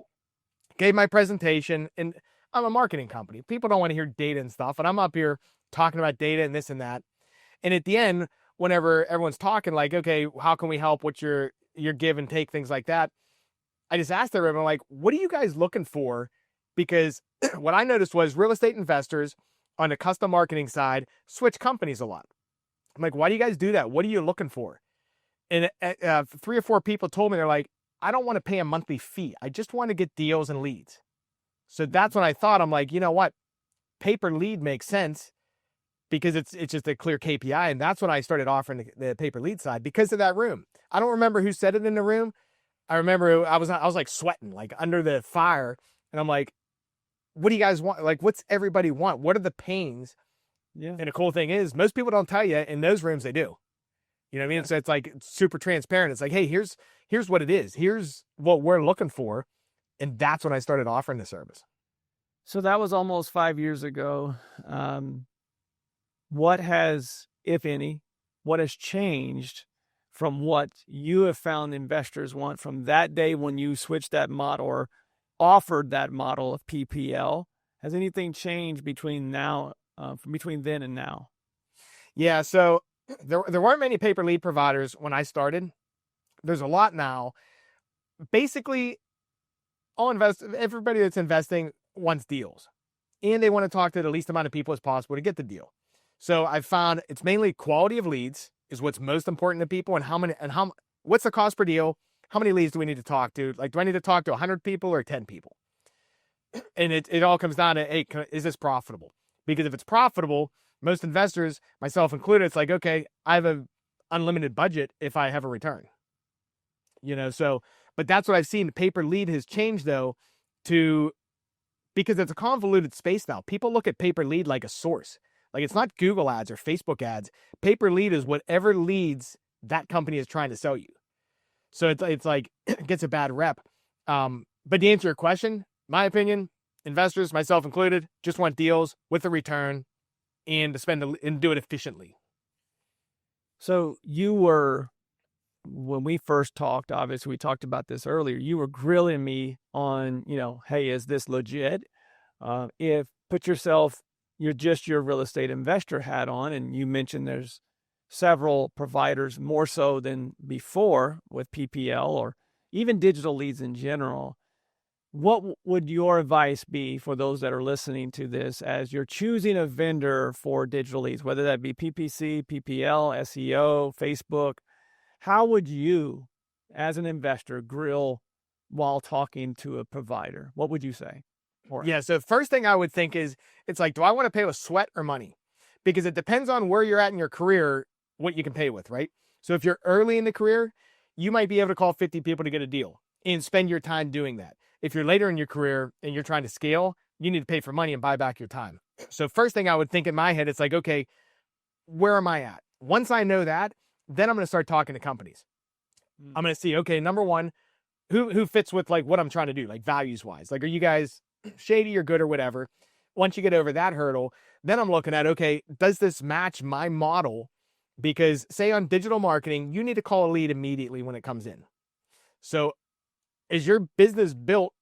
gave my presentation, and I'm a marketing company. People don't want to hear data and stuff, and I'm up here talking about data and this and that. And at the end, whenever everyone's talking like, okay, how can we help? What's your give and take, things like that. I just asked everyone, like, what are you guys looking for? Because what I noticed was real estate investors on the custom marketing side switch companies a lot. I'm like, why do you guys do that? What are you looking for? And 3 or 4 people told me, they're like, I don't want to pay a monthly fee. I just want to get deals and leads. So that's when I thought, I'm like, you know what? Pay-per lead makes sense because it's just a clear KPI. And that's when I started offering the pay-per lead side because of that room. I don't remember who said it in the room. I remember I was like sweating, like under the fire. And I'm like, what do you guys want? Like, what's everybody want? What are the pains? Yeah. And the cool thing is most people don't tell you. In those rooms, they do. You know what I mean? Yeah. So it's like super transparent. It's like, hey, here's what it is. Here's what we're looking for. And that's when I started offering the service. So that was almost 5 years ago. What has, if any, what has changed from what you have found investors want from that day when you switched that model or offered that model of PPL? Has anything changed between between then and now? Yeah. So there weren't many pay-per lead providers when I started. There's a lot now. Basically, everybody that's investing wants deals, and they want to talk to the least amount of people as possible to get the deal. So I've found it's mainly quality of leads is what's most important to people, and what's the cost per deal? How many leads do we need to talk to? Like, do I need to talk to 100 people or 10 people? And it all comes down to, hey, is this profitable? Because if it's profitable, most investors, myself included, it's like, okay, I have an unlimited budget if I have a return. But that's what I've seen. Pay-per lead has changed though because it's a convoluted space now. People look at pay-per lead like a source. Like, it's not Google ads or Facebook ads. Pay-per lead is whatever leads that company is trying to sell you. So it's like, it gets a bad rep. But to answer your question, my opinion, investors, myself included, just want deals with a return and to spend and do it efficiently. So when we first talked, obviously we talked about this earlier, you were grilling me on, hey, is this legit? You're just your real estate investor hat on, and you mentioned there's several providers more so than before with PPL or even digital leads in general. What would your advice be for those that are listening to this as you're choosing a vendor for digital leads, whether that be PPC, PPL, SEO, Facebook? How would you, as an investor, grill while talking to a provider? What would you say? Yeah, so first thing I would think is, it's like, do I want to pay with sweat or money? Because it depends on where you're at in your career, what you can pay with, right? So if you're early in the career, you might be able to call 50 people to get a deal and spend your time doing that. If you're later in your career and you're trying to scale, you need to pay for money and buy back your time. So first thing I would think in my head, it's like, okay, where am I at? Once I know that, then I'm going to start talking to companies. I'm going to see, okay, number one, who fits with like what I'm trying to do, like values wise. Like, are you guys shady or good or whatever? Once you get over that hurdle, then I'm looking at, okay, does this match my model? Because say on digital marketing, you need to call a lead immediately when it comes in. So is your business built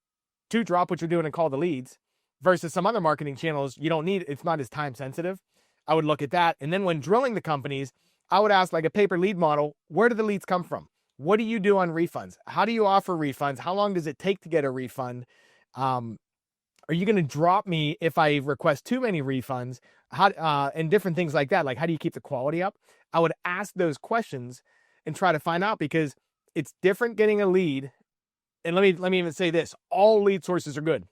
to drop what you're doing and call the leads versus some other marketing channels you don't need? It's not as time sensitive. I would look at that. And then when drilling the companies, I would ask, like a pay-per lead model, where do the leads come from? What do you do on refunds? How do you offer refunds? How long does it take to get a refund? Are you going to drop me if I request too many refunds? And different things like that. Like, how do you keep the quality up? I would ask those questions and try to find out, because it's different getting a lead. And let me even say this: all lead sources are good.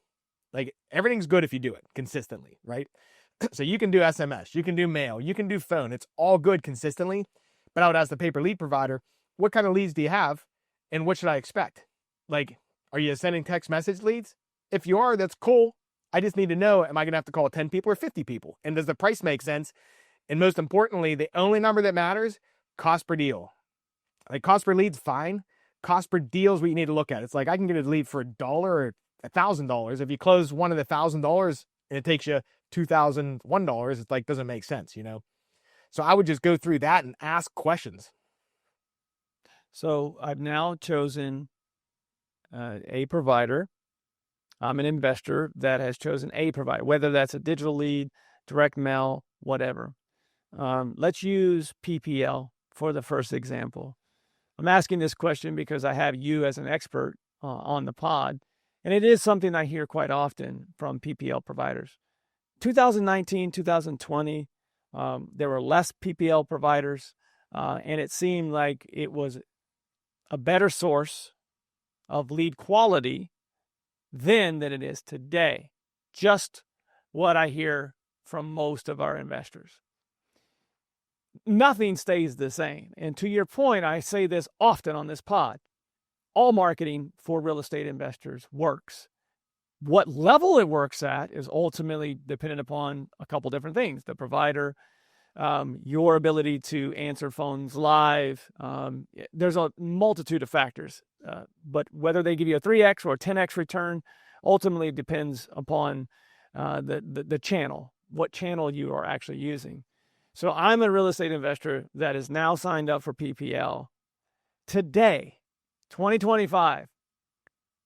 Like, everything's good if you do it consistently, right? So you can do SMS, you can do mail, you can do phone. It's all good consistently. But I would ask the pay-per lead provider, what kind of leads do you have? And what should I expect? Like, are you sending text message leads? If you are, that's cool. I just need to know, am I going to have to call 10 people or 50 people? And does the price make sense? And most importantly, the only number that matters, cost per deal. Like, cost per lead's fine. Cost per deal is what you need to look at. It's like, I can get a lead for $1 or $1,000. If you close one of the $1,000 and it takes you $2,001, it's like, doesn't make sense, So I would just go through that and ask questions. So I've now chosen a provider. I'm an investor that has chosen a provider, whether that's a digital lead, direct mail, whatever. Let's use PPL for the first example. I'm asking this question because I have you as an expert on the pod, and it is something I hear quite often from PPL providers. 2019, 2020, there were less PPL providers, and it seemed like it was a better source of lead quality then than it is today. Just what I hear from most of our investors. Nothing stays the same. And to your point, I say this often on this pod. All marketing for real estate investors works. What level it works at is ultimately dependent upon a couple different things. The provider, your ability to answer phones live. There's a multitude of factors. But whether they give you a 3x or a 10x return ultimately depends upon the channel, what channel you are actually using. So I'm a real estate investor that is now signed up for PPL. Today, 2025,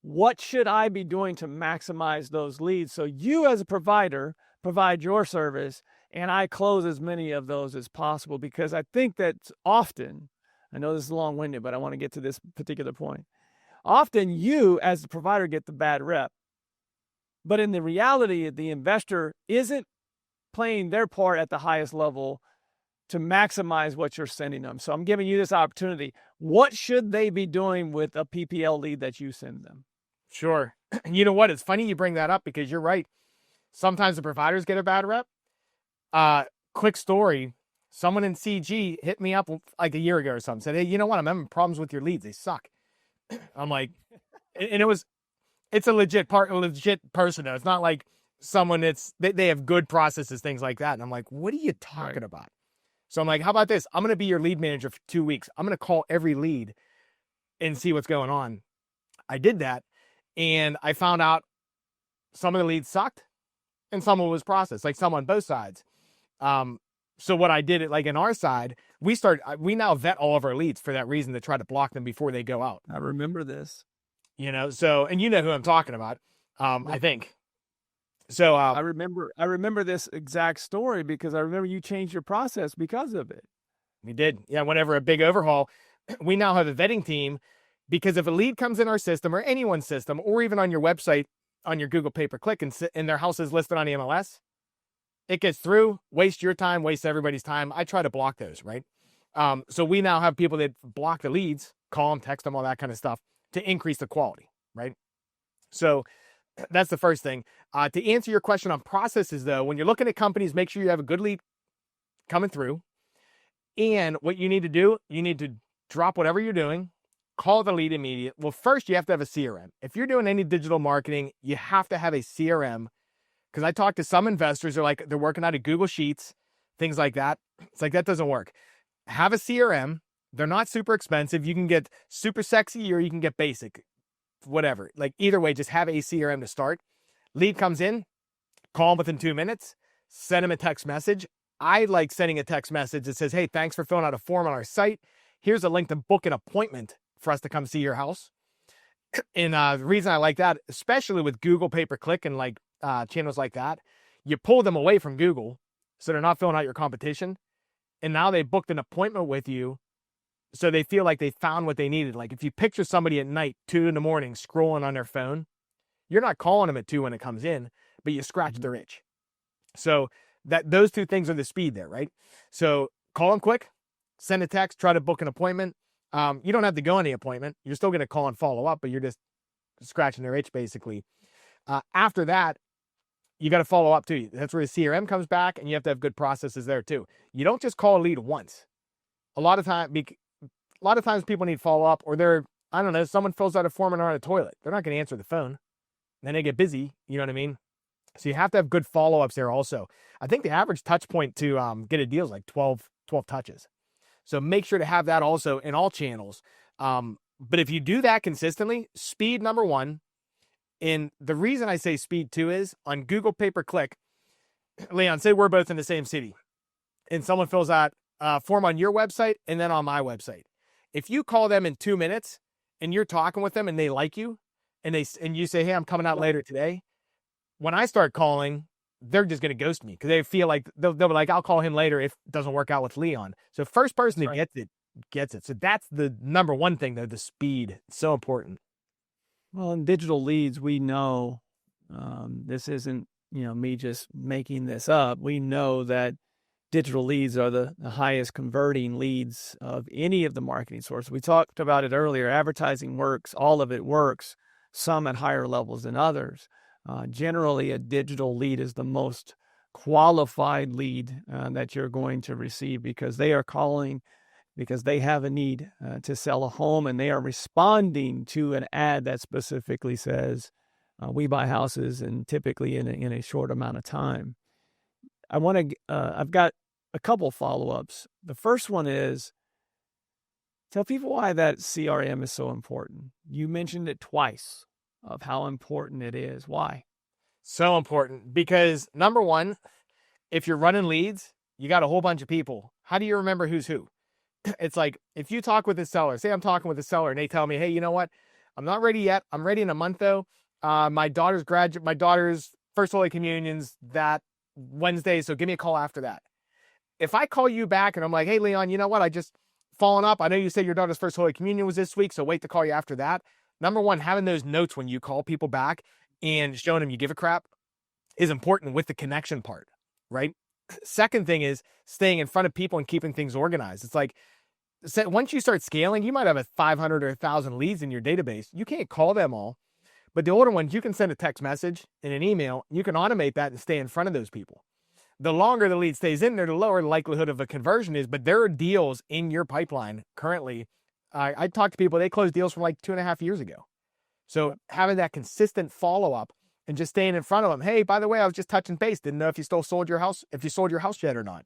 what should I be doing to maximize those leads so you as a provider provide your service and I close as many of those as possible? Because I think that often, I know this is long-winded, but I want to get to this particular point. Often you as the provider get the bad rep. But in the reality, the investor isn't playing their part at the highest level to maximize what you're sending them. So I'm giving you this opportunity. What should they be doing with a PPL lead that you send them? Sure. You know what? It's funny you bring that up because you're right. Sometimes the providers get a bad rep. Quick story. Someone in CG hit me up like a year ago or something. Said, hey, you know what? I'm having problems with your leads. They suck. I'm like, and it's a legit person though. It's not like someone they have good processes, things like that. And I'm like, what are you talking about? So I'm like, how about this? I'm going to be your lead manager for 2 weeks. I'm going to call every lead and see what's going on. I did that. And I found out some of the leads sucked and some of it was processed, like some on both sides. So what I did, like in our side, we now vet all of our leads for that reason, to try to block them before they go out. I remember this. So, and you know who I'm talking about, I think. So I remember this exact story because I remember you changed your process because of it. We did. Yeah. Whenever a big overhaul, we now have a vetting team, because if a lead comes in our system or anyone's system, or even on your website, on your Google pay-per-click, and their house is listed on the MLS, it gets through, waste your time, waste everybody's time. I try to block those, right? So we now have people that block the leads, call them, text them, all that kind of stuff to increase the quality, right? So that's the first thing. To answer your question on processes though, when you're looking at companies, make sure you have a good lead coming through. And what you need to do, you need to drop whatever you're doing, call the lead immediate. Well, first you have to have a CRM. If you're doing any digital marketing, you have to have a CRM. Because I talked to some investors, they're working out of Google Sheets, things like that. It's like, that doesn't work. Have a CRM. They're not super expensive. You can get super sexy or you can get basic, whatever. Like either way, just have a CRM to start. Lead comes in, call them within 2 minutes, send them a text message. I like sending a text message that says, hey, thanks for filling out a form on our site. Here's a link to book an appointment for us to come see your house. And the reason I like that, especially with Google pay-per-click and like channels like that, you pull them away from Google so they're not filling out your competition. And now they booked an appointment with you so they feel like they found what they needed. Like if you picture somebody at night, 2 a.m, scrolling on their phone, you're not calling them at 2 when it comes in, but you scratch their itch. So those two things are the speed there, right? So call them quick, send a text, try to book an appointment. You don't have to go on the appointment. You're still going to call and follow up, but you're just scratching their itch basically. After that, you got to follow up too. That's where the CRM comes back, and you have to have good processes there too. You don't just call a lead once. A lot of times people need follow up, or someone fills out a form and they're on a toilet. They're not going to answer the phone. Then they get busy. You know what I mean? So you have to have good follow-ups there also. I think the average touch point to get a deal is like 12 touches. So make sure to have that also in all channels. But if you do that consistently, speed number one. And the reason I say speed too is on Google pay-per-click, Leon, say we're both in the same city and someone fills out a form on your website and then on my website. If you call them in 2 minutes and you're talking with them and they like you and you say, hey, I'm coming out later today. When I start calling, they're just going to ghost me because they feel like they'll be like, I'll call him later if it doesn't work out with Leon. So first person who gets it. So that's the number one thing, though, the speed. It's so important. Well, in digital leads, we know this isn't, me just making this up. We know that digital leads are the highest converting leads of any of the marketing sources. We talked about it earlier. Advertising works. All of it works, some at higher levels than others. Generally, a digital lead is the most qualified lead that you're going to receive because they are calling because they have a need to sell a home, and they are responding to an ad that specifically says, we buy houses, and typically in a short amount of time. I've got a couple follow-ups. The first one is, tell people why that CRM is so important. You mentioned it twice of how important it is. Why? So important because number one, if you're running leads, you got a whole bunch of people. How do you remember who's who? It's like, if you talk with a seller, say I'm talking with a seller and they tell me, hey, you know what? I'm not ready yet. I'm ready in a month though. My daughter's first Holy Communion's that Wednesday. So give me a call after that. If I call you back and I'm like, hey, Leon, you know what? I just following up. I know you said your daughter's first Holy Communion was this week. So wait to call you after that. Number one, having those notes when you call people back and showing them you give a crap is important with the connection part, right? Second thing is staying in front of people and keeping things organized. It's like, once you start scaling, you might have 500 or 1,000 leads in your database. You can't call them all, but the older ones, you can send a text message and an email. You can automate that and stay in front of those people. The longer the lead stays in there, the lower the likelihood of a conversion is, but there are deals in your pipeline currently. I talked to people, they closed deals from like 2.5 years ago. So having that consistent follow-up and just staying in front of them. Hey, by the way, I was just touching base. Didn't know if you sold your house yet or not.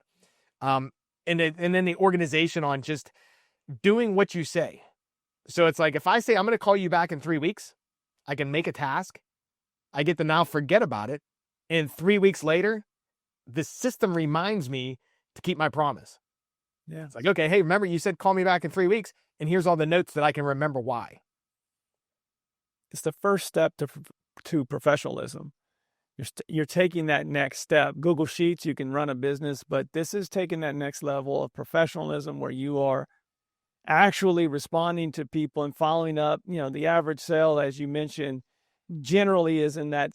And then the organization on just doing what you say. So it's like, if I say, I'm going to call you back in 3 weeks, I can make a task. I get to now forget about it. And 3 weeks later, the system reminds me to keep my promise. Yeah. It's like, okay, hey, remember you said call me back in 3 weeks, and here's all the notes that I can remember why. It's the first step to professionalism. You're taking that next step. Google Sheets, you can run a business, but this is taking that next level of professionalism where you are actually responding to people and following up. The average sale, as you mentioned, generally is in that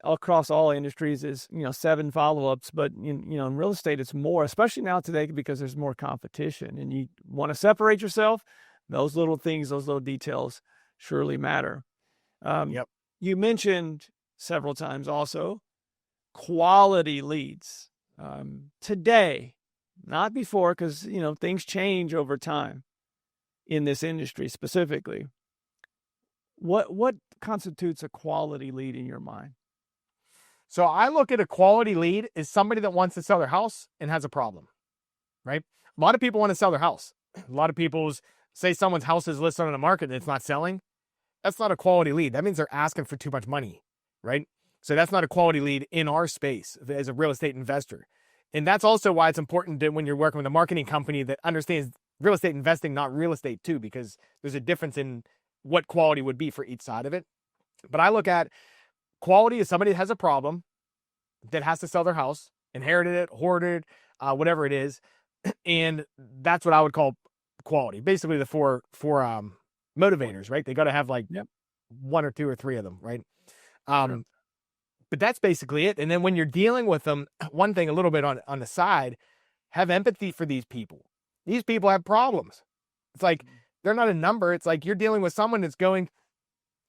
across all industries is 7 follow-ups, but in real estate it's more, especially now today because there's more competition and you want to separate yourself. Those little things, those little details surely matter. You mentioned several times also quality leads today, not before, because things change over time in this industry specifically. What constitutes a quality lead in your mind? So I look at a quality lead as somebody that wants to sell their house and has a problem, right? A lot of people want to sell their house. A lot of people say someone's house is listed on the market and it's not selling. That's not a quality lead. That means they're asking for too much money, right? So that's not a quality lead in our space as a real estate investor. And that's also why it's important that when you're working with a marketing company that understands real estate investing, not real estate too, because there's a difference in what quality would be for each side of it. But I look at quality as somebody that has a problem that has to sell their house, inherited it, hoarded, whatever it is. And that's what I would call quality. Basically the four motivators, right? They got to have like 1 or 2 or 3 of them, right? Sure. But that's basically it. And then when you're dealing with them, one thing a little bit on the side, have empathy for these people. These people have problems. It's like, they're not a number. It's like you're dealing with someone that's going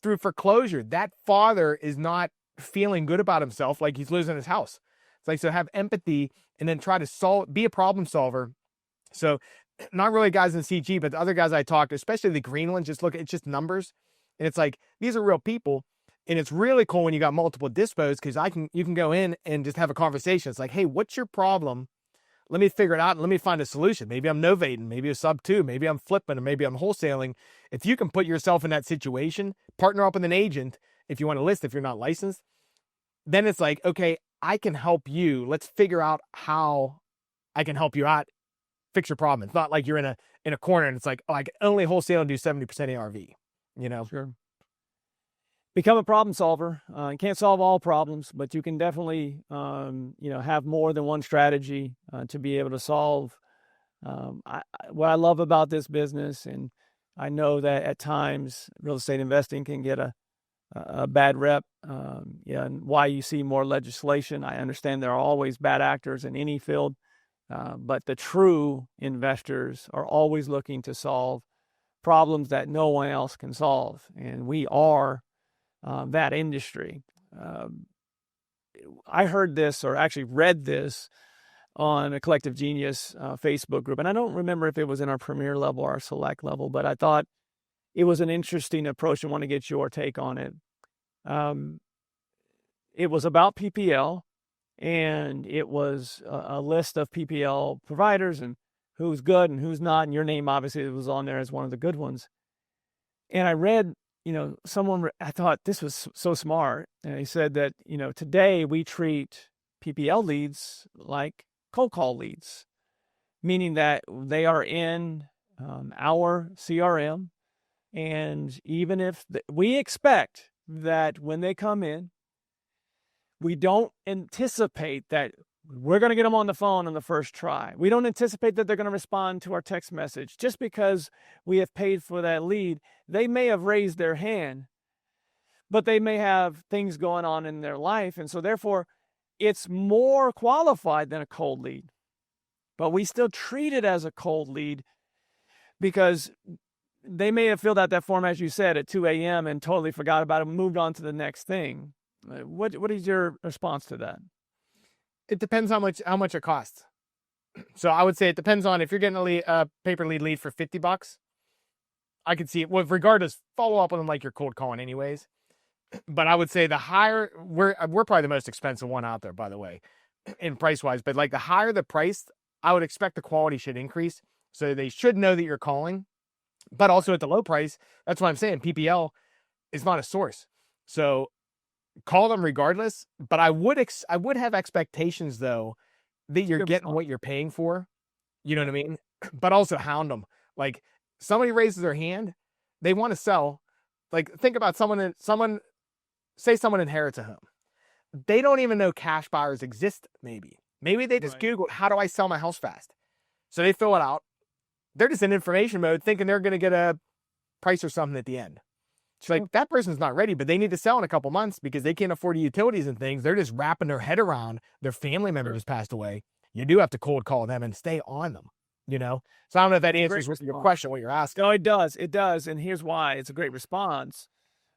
through foreclosure. That father is not feeling good about himself, like he's losing his house. It's like, so have empathy and then try to be a problem solver. So not really guys in CG, but the other guys I talked to, especially the green ones, it's just numbers. And it's like, these are real people. And it's really cool when you got multiple dispos because you can go in and just have a conversation. It's like, hey, what's your problem? Let me figure it out and let me find a solution. Maybe I'm novating, maybe a sub 2, maybe I'm flipping, or maybe I'm wholesaling. If you can put yourself in that situation, partner up with an agent if you want to list, if you're not licensed, then it's like, okay, I can help you. Let's figure out how I can help you out, fix your problem. It's not like you're in a corner and it's like, oh, I can only wholesale and do 70% ARV, Sure. become a problem solver. You can't solve all problems, but you can definitely, have more than one strategy to be able to solve. What I love about this business, and I know that at times real estate investing can get a bad rep, and why you see more legislation. I understand there are always bad actors in any field, but the true investors are always looking to solve problems that no one else can solve, and we are that industry. I heard this, or actually read this, on a Collective Genius Facebook group, and I don't remember if it was in our premier level or our select level, but I thought it was an interesting approach and want to get your take on it. It was about PPL, and it was a list of PPL providers and who's good and who's not, and your name obviously was on there as one of the good ones. And I read, I thought this was so smart. And he said that, today we treat PPL leads like cold call leads, meaning that they are in our CRM. And even if we expect that when they come in, we don't anticipate that we're going to get them on the phone on the first try. We don't anticipate that they're going to respond to our text message. Just because we have paid for that lead, they may have raised their hand, but they may have things going on in their life. And so therefore, it's more qualified than a cold lead. But we still treat it as a cold lead because they may have filled out that form, as you said, at 2 a.m. and totally forgot about it and moved on to the next thing. What is your response to that? It depends how much it costs. So I would say it depends on if you're getting a paper lead for $50. I could see it. Well, regardless, follow up with them like you're cold calling anyways. But I would say the higher, we're probably the most expensive one out there, by the way, in price wise. But like the higher the price, I would expect the quality should increase. So they should know that you're calling. But also at the low price, that's what I'm saying. PPL is not a source. So call them regardless. But I would have expectations though that you're getting what you're paying for. You know what I mean? But also hound them. Like somebody raises their hand, they want to sell. Like think about say someone inherits a home. They don't even know cash buyers exist. Maybe they just Googled, how do I sell my house fast? So they fill it out. They're just in information mode thinking they're going to get a price or something at the end. It's like that person's not ready, but they need to sell in a couple months because they can't afford the utilities and things. They're just wrapping their head around their family member has passed away. You do have to cold call them and stay on them, So I don't know if that answers your question, what you're asking. No, it does. It does. And here's why it's a great response.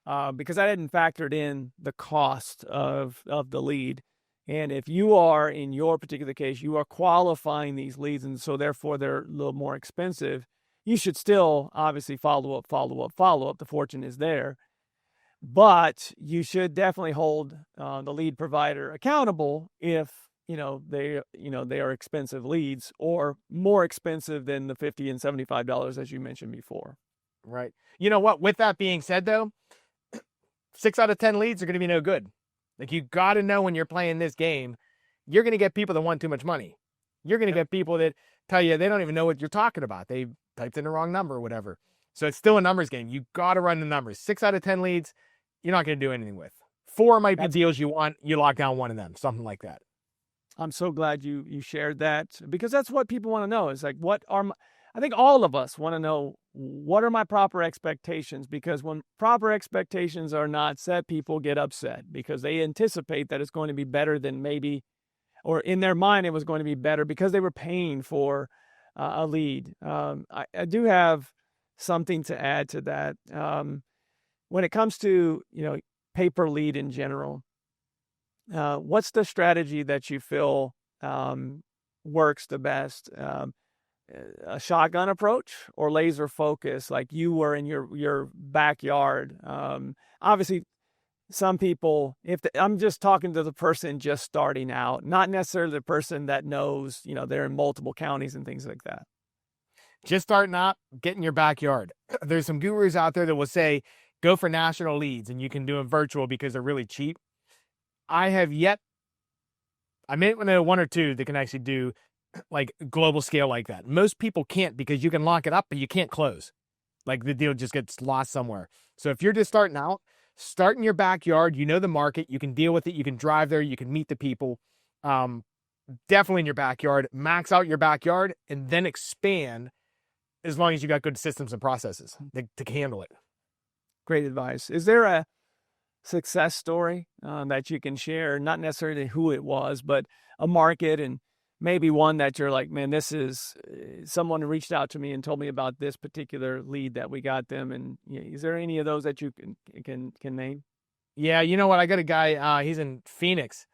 Because I hadn't factored in the cost of the lead. And if you are, in your particular case, you are qualifying these leads, and so therefore they're a little more expensive, you should still obviously follow up. The fortune is there. But you should definitely hold the lead provider accountable if, they are expensive leads or more expensive than the $50 and $75 as you mentioned before. Right. You know what? With that being said, though, 6 out of 10 leads are going to be no good. Like you got to know when you're playing this game, you're going to get people that want too much money. You're going to get people that tell you they don't even know what you're talking about. They typed in the wrong number or whatever. So it's still a numbers game. You got to run the numbers. 6 out of 10 leads, you're not going to do anything with. 4 might be deals you want. You lock down one of them, something like that. I'm so glad you shared that because that's what people want to know. Is like, I think all of us want to know, what are my proper expectations? Because when proper expectations are not set, people get upset because they anticipate that it's going to be better than maybe, or in their mind, it was going to be better because they were paying for a lead. I do have something to add to that. When it comes to, pay-per lead in general, what's the strategy that you feel works the best? A shotgun approach or laser focus, like you were in your backyard? Obviously, some people, I'm just talking to the person just starting out, not necessarily the person that knows, they're in multiple counties and things like that. Just starting out, get in your backyard. There's some gurus out there that will say, go for national leads and you can do them virtual because they're really cheap. I may know 1 or 2 that can actually do like global scale like that. Most people can't because you can lock it up, but you can't close. Like the deal just gets lost somewhere. So if you're just starting out, start in your backyard. You know the market. You can deal with it. You can drive there. You can meet the people. Definitely in your backyard. Max out your backyard and then expand as long as you got good systems and processes to handle it. Great advice. Is there a success story that you can share? Not necessarily who it was, but a market, and maybe one that you're like, man, this is someone reached out to me and told me about this particular lead that we got them. And is there any of those that you can name? Yeah, you know what? I got a guy. He's in Phoenix,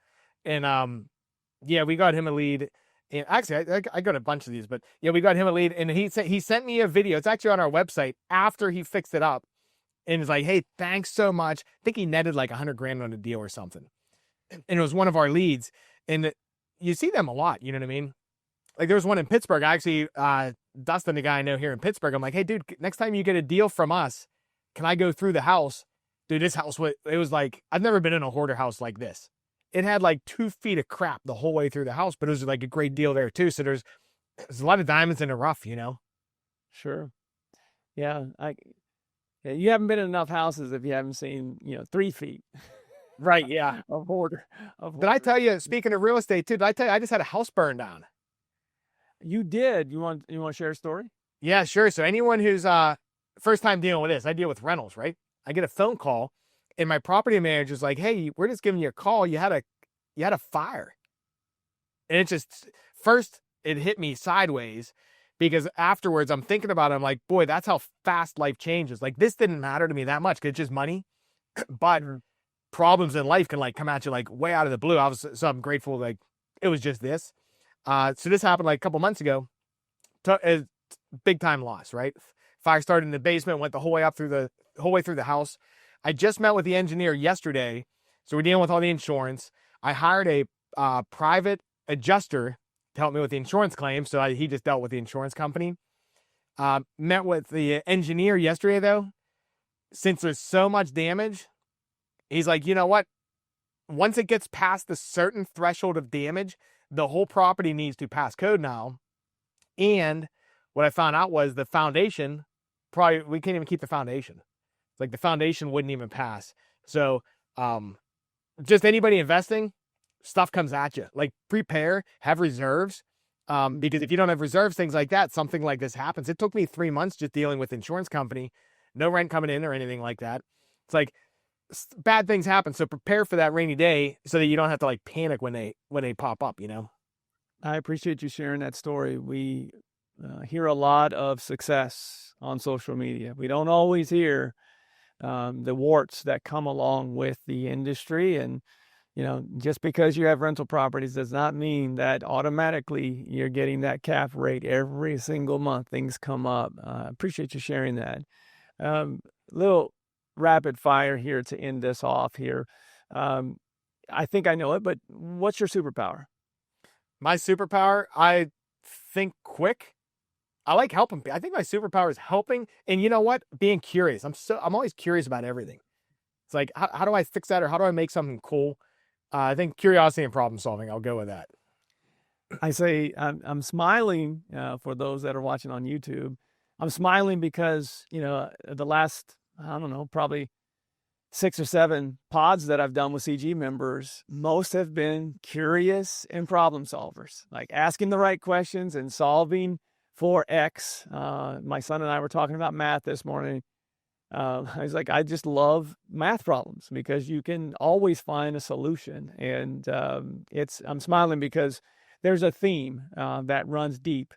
and yeah, we got him a lead. And actually, I got a bunch of these, but yeah, we got him a lead, and he sent me a video. It's actually on our website after he fixed it up, and he's like, "Hey, thanks so much." I think he netted like $100,000 on a deal or something, and it was one of our leads. And you see them a lot, you know what I mean? Like there was one in Pittsburgh. Actually, Dustin, the guy I know here in Pittsburgh, I'm like, "Hey, dude, next time you get a deal from us, can I go through the house?" Dude, this house it was like I've never been in a hoarder house like this. It had like 2 feet of crap the whole way through the house, but it was like a great deal there too. So there's a lot of diamonds in the rough, you know? Sure. Yeah. You haven't been in enough houses if you haven't seen, 3 feet. Right. Yeah. of hoarder. Did I tell you, speaking of real estate too, did I tell you, I just had a house burn down? You did. You want to share a story? Yeah, sure. So anyone who's first time dealing with this, I deal with rentals, right? I get a phone call and my property manager's like, "Hey, we're just giving you a call. You had a fire." And it just, first it hit me sideways because afterwards I'm thinking about it. I'm like, boy, that's how fast life changes. Like this didn't matter to me that much because it's just money, but problems in life can like come at you like way out of the blue. So I'm grateful. Like it was just this. So this happened like a couple months ago. Big time loss, right? Fire started in the basement, went the whole way through the house. I just met with the engineer yesterday, so we're dealing with all the insurance. I hired a private adjuster to help me with the insurance claim, so he just dealt with the insurance company. Met with the engineer yesterday, though. Since there's so much damage, he's like, you know what? Once it gets past a certain threshold of damage, the whole property needs to pass code now. And what I found out was the foundation, we can't even keep the foundation. Like the foundation wouldn't even pass. So just anybody investing, stuff comes at you. Like prepare, have reserves. Because if you don't have reserves, things like that, something like this happens. It took me 3 months just dealing with insurance company, no rent coming in or anything like that. It's like bad things happen. So prepare for that rainy day so that you don't have to like panic when they pop up, you know? I appreciate you sharing that story. We hear a lot of success on social media. We don't always hear the warts that come along with the industry. And, just because you have rental properties does not mean that automatically you're getting that cap rate every single month. Things come up. Appreciate you sharing that. Little rapid fire here to end this off here. I think I know it, but what's your superpower? My superpower, I think quick. I like helping. I think my superpower is helping. And you know what? Being curious. I'm always curious about everything. It's like, how do I fix that? Or how do I make something cool? I think curiosity and problem solving. I'll go with that. I say I'm smiling for those that are watching on YouTube. I'm smiling because, the last, I don't know, probably 6 or 7 pods that I've done with CG members, most have been curious and problem solvers, like asking the right questions and solving for X. My son and I were talking about math this morning. I was like, I just love math problems because you can always find a solution. And I'm smiling because there's a theme that runs deep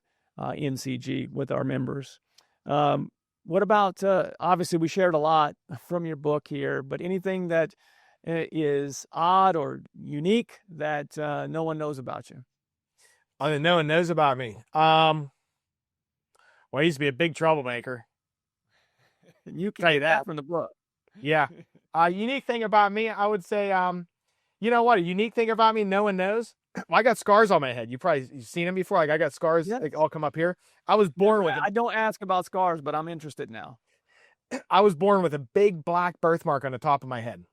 in CG with our members. What about, obviously we shared a lot from your book here, but anything that is odd or unique that no one knows about you? Oh, that no one knows about me. Well, I used to be a big troublemaker. You can say that from the book. Yeah. Unique thing about me, I would say, you know what? A unique thing about me no one knows. Well, I got scars on my head. You've seen them before. Like I got scars, like all come up here. I was born with. I don't ask about scars, but I'm interested now. I was born with a big black birthmark on the top of my head.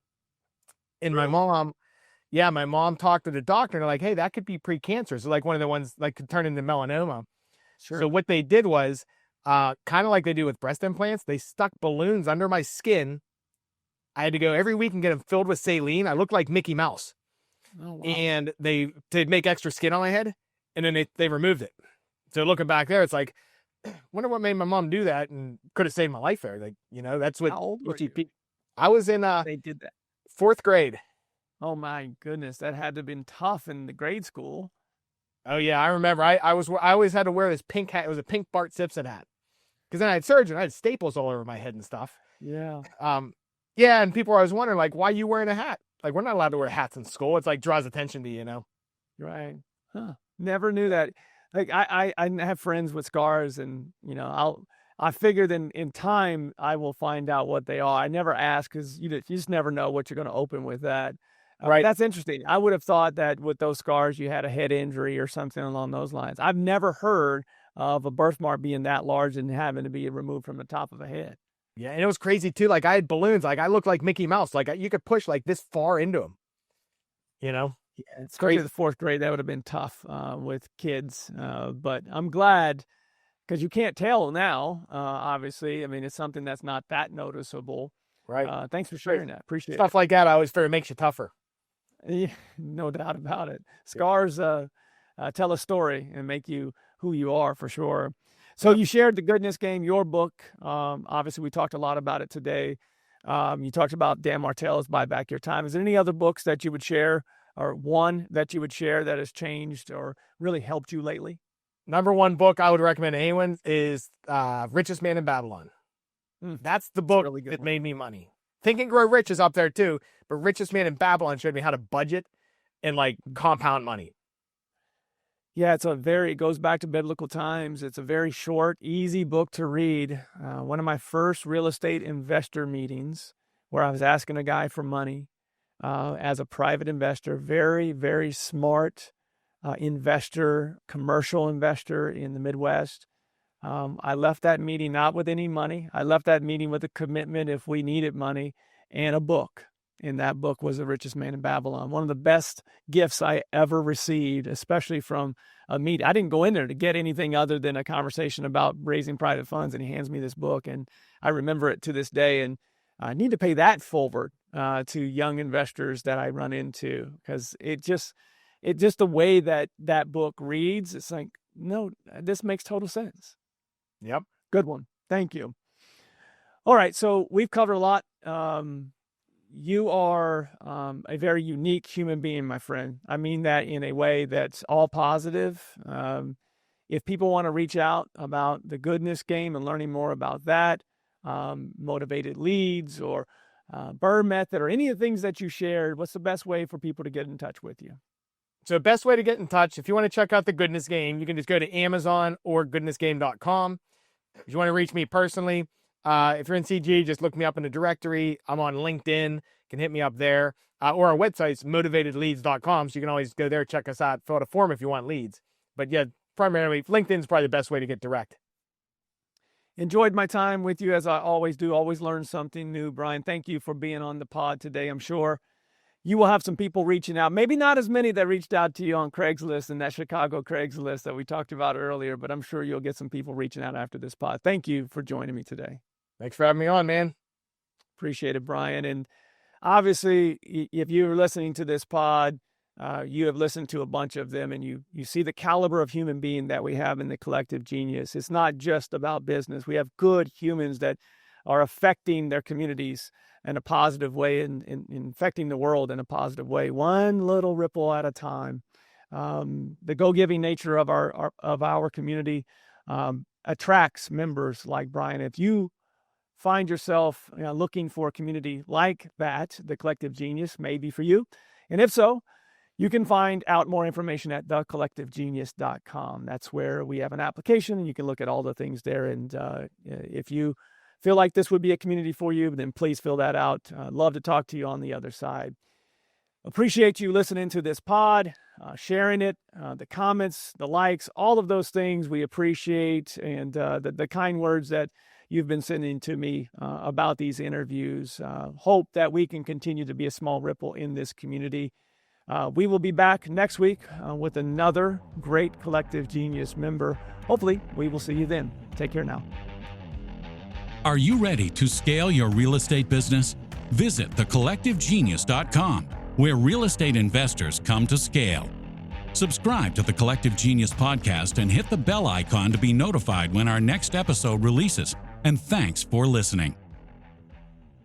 And my mom talked to the doctor and they're like, "Hey, that could be precancerous." So like one of the ones like could turn into melanoma. Sure. So what they did was, kind of like they do with breast implants, they stuck balloons under my skin I had to go every week and get them filled with saline. I looked like Mickey Mouse. Oh, wow. And to make extra skin on my head, and then they removed it. So looking back there, it's like, wonder what made my mom do that, and could have saved my life there. Like, that's what. How old were you? I was in They did that. 4th grade. Oh my goodness, that had to have been tough in the grade school. Oh yeah, I remember. I always had to wear this pink hat. It was a pink Bart Simpson hat. Because then I had surgery. I had staples all over my head and stuff. Yeah. Yeah, and people were always wondering, like, why are you wearing a hat? Like, we're not allowed to wear hats in school. It's like draws attention to you, Right. Huh. Never knew that. Like I have friends with scars, and I figured in time I will find out what they are. I never ask because you just never know what you're going to open with that. Right. That's interesting. I would have thought that with those scars you had a head injury or something along those lines. I've never heard of a birthmark being that large and having to be removed from the top of a head. Yeah, and it was crazy too. Like I had balloons. Like I looked like Mickey Mouse. Like you could push like this far into them. Yeah, it's crazy. The 4th grade, that would have been tough with kids. But I'm glad, because you can't tell now, obviously. I mean, it's something that's not that noticeable. Right. Thanks for sharing that. Appreciate Stuff like that. I always figure makes you tougher. Yeah, no doubt about it. Scars tell a story and make you who you are, for sure. So you shared The Goodness Game, your book. Obviously, we talked a lot about it today. You talked about Dan Martell's Buy Back Your Time. Is there any other books that you would share, or one that you would share that has changed or really helped you lately? Number one book I would recommend to anyone is Richest Man in Babylon. That's the book really that made me money. Think and Grow Rich is up there too, but Richest Man in Babylon showed me how to budget and like compound money. Yeah, it goes back to biblical times. It's a very short, easy book to read. One of my first real estate investor meetings, where I was asking a guy for money as a private investor, very, very smart investor, commercial investor in the Midwest. I left that meeting not with any money. I left that meeting with a commitment if we needed money, and a book. And that book was The Richest Man in Babylon. One of the best gifts I ever received, especially from a meeting. I didn't go in there to get anything other than a conversation about raising private funds, and he hands me this book, and I remember it to this day. And I need to pay that forward to young investors that I run into, because it just the way that book reads, it's like, no, this makes total sense. Yep. Good one. Thank you. All right. So we've covered a lot. You are a very unique human being, my friend. I mean that in a way that's all positive. If people want to reach out about the Goodness Game and learning more about that, motivated leads or Burr method or any of the things that you shared, what's the best way for people to get in touch with you? So best way to get in touch, if you want to check out the Goodness Game, you can just go to Amazon or goodnessgame.com. If you want to reach me personally, if you're in CG, just look me up in the directory. I'm on LinkedIn. You can hit me up there. Or our website's motivatedleads.com. So you can always go there, check us out, fill out a form if you want leads. But yeah, primarily, LinkedIn's probably the best way to get direct. Enjoyed my time with you, as I always do. Always learn something new, Bryan. Thank you for being on the pod today. I'm sure you will have some people reaching out. Maybe not as many that reached out to you on Craigslist and that Chicago Craigslist that we talked about earlier, but I'm sure you'll get some people reaching out after this pod. Thank you for joining me today. Thanks for having me on, man. Appreciate it, Bryan. And obviously, if you're listening to this pod, you have listened to a bunch of them, and you see the caliber of human being that we have in the Collective Genius. It's not just about business. We have good humans that are affecting their communities in a positive way and affecting the world in a positive way, one little ripple at a time. The go-giving nature of our community attracts members like Bryan. If you find yourself looking for a community like that, the Collective Genius may be for you. And if so, you can find out more information at thecollectivegenius.com. That's where we have an application, and you can look at all the things there. And if you feel like this would be a community for you, then please fill that out. I'd love to talk to you on the other side. Appreciate you listening to this pod, sharing it, the comments, the likes, all of those things we appreciate, and the kind words that you've been sending to me about these interviews. Hope that we can continue to be a small ripple in this community. We will be back next week with another great Collective Genius member. Hopefully, we will see you then. Take care now. Are you ready to scale your real estate business? Visit thecollectivegenius.com, where real estate investors come to scale. Subscribe to the Collective Genius podcast and hit the bell icon to be notified when our next episode releases. And thanks for listening.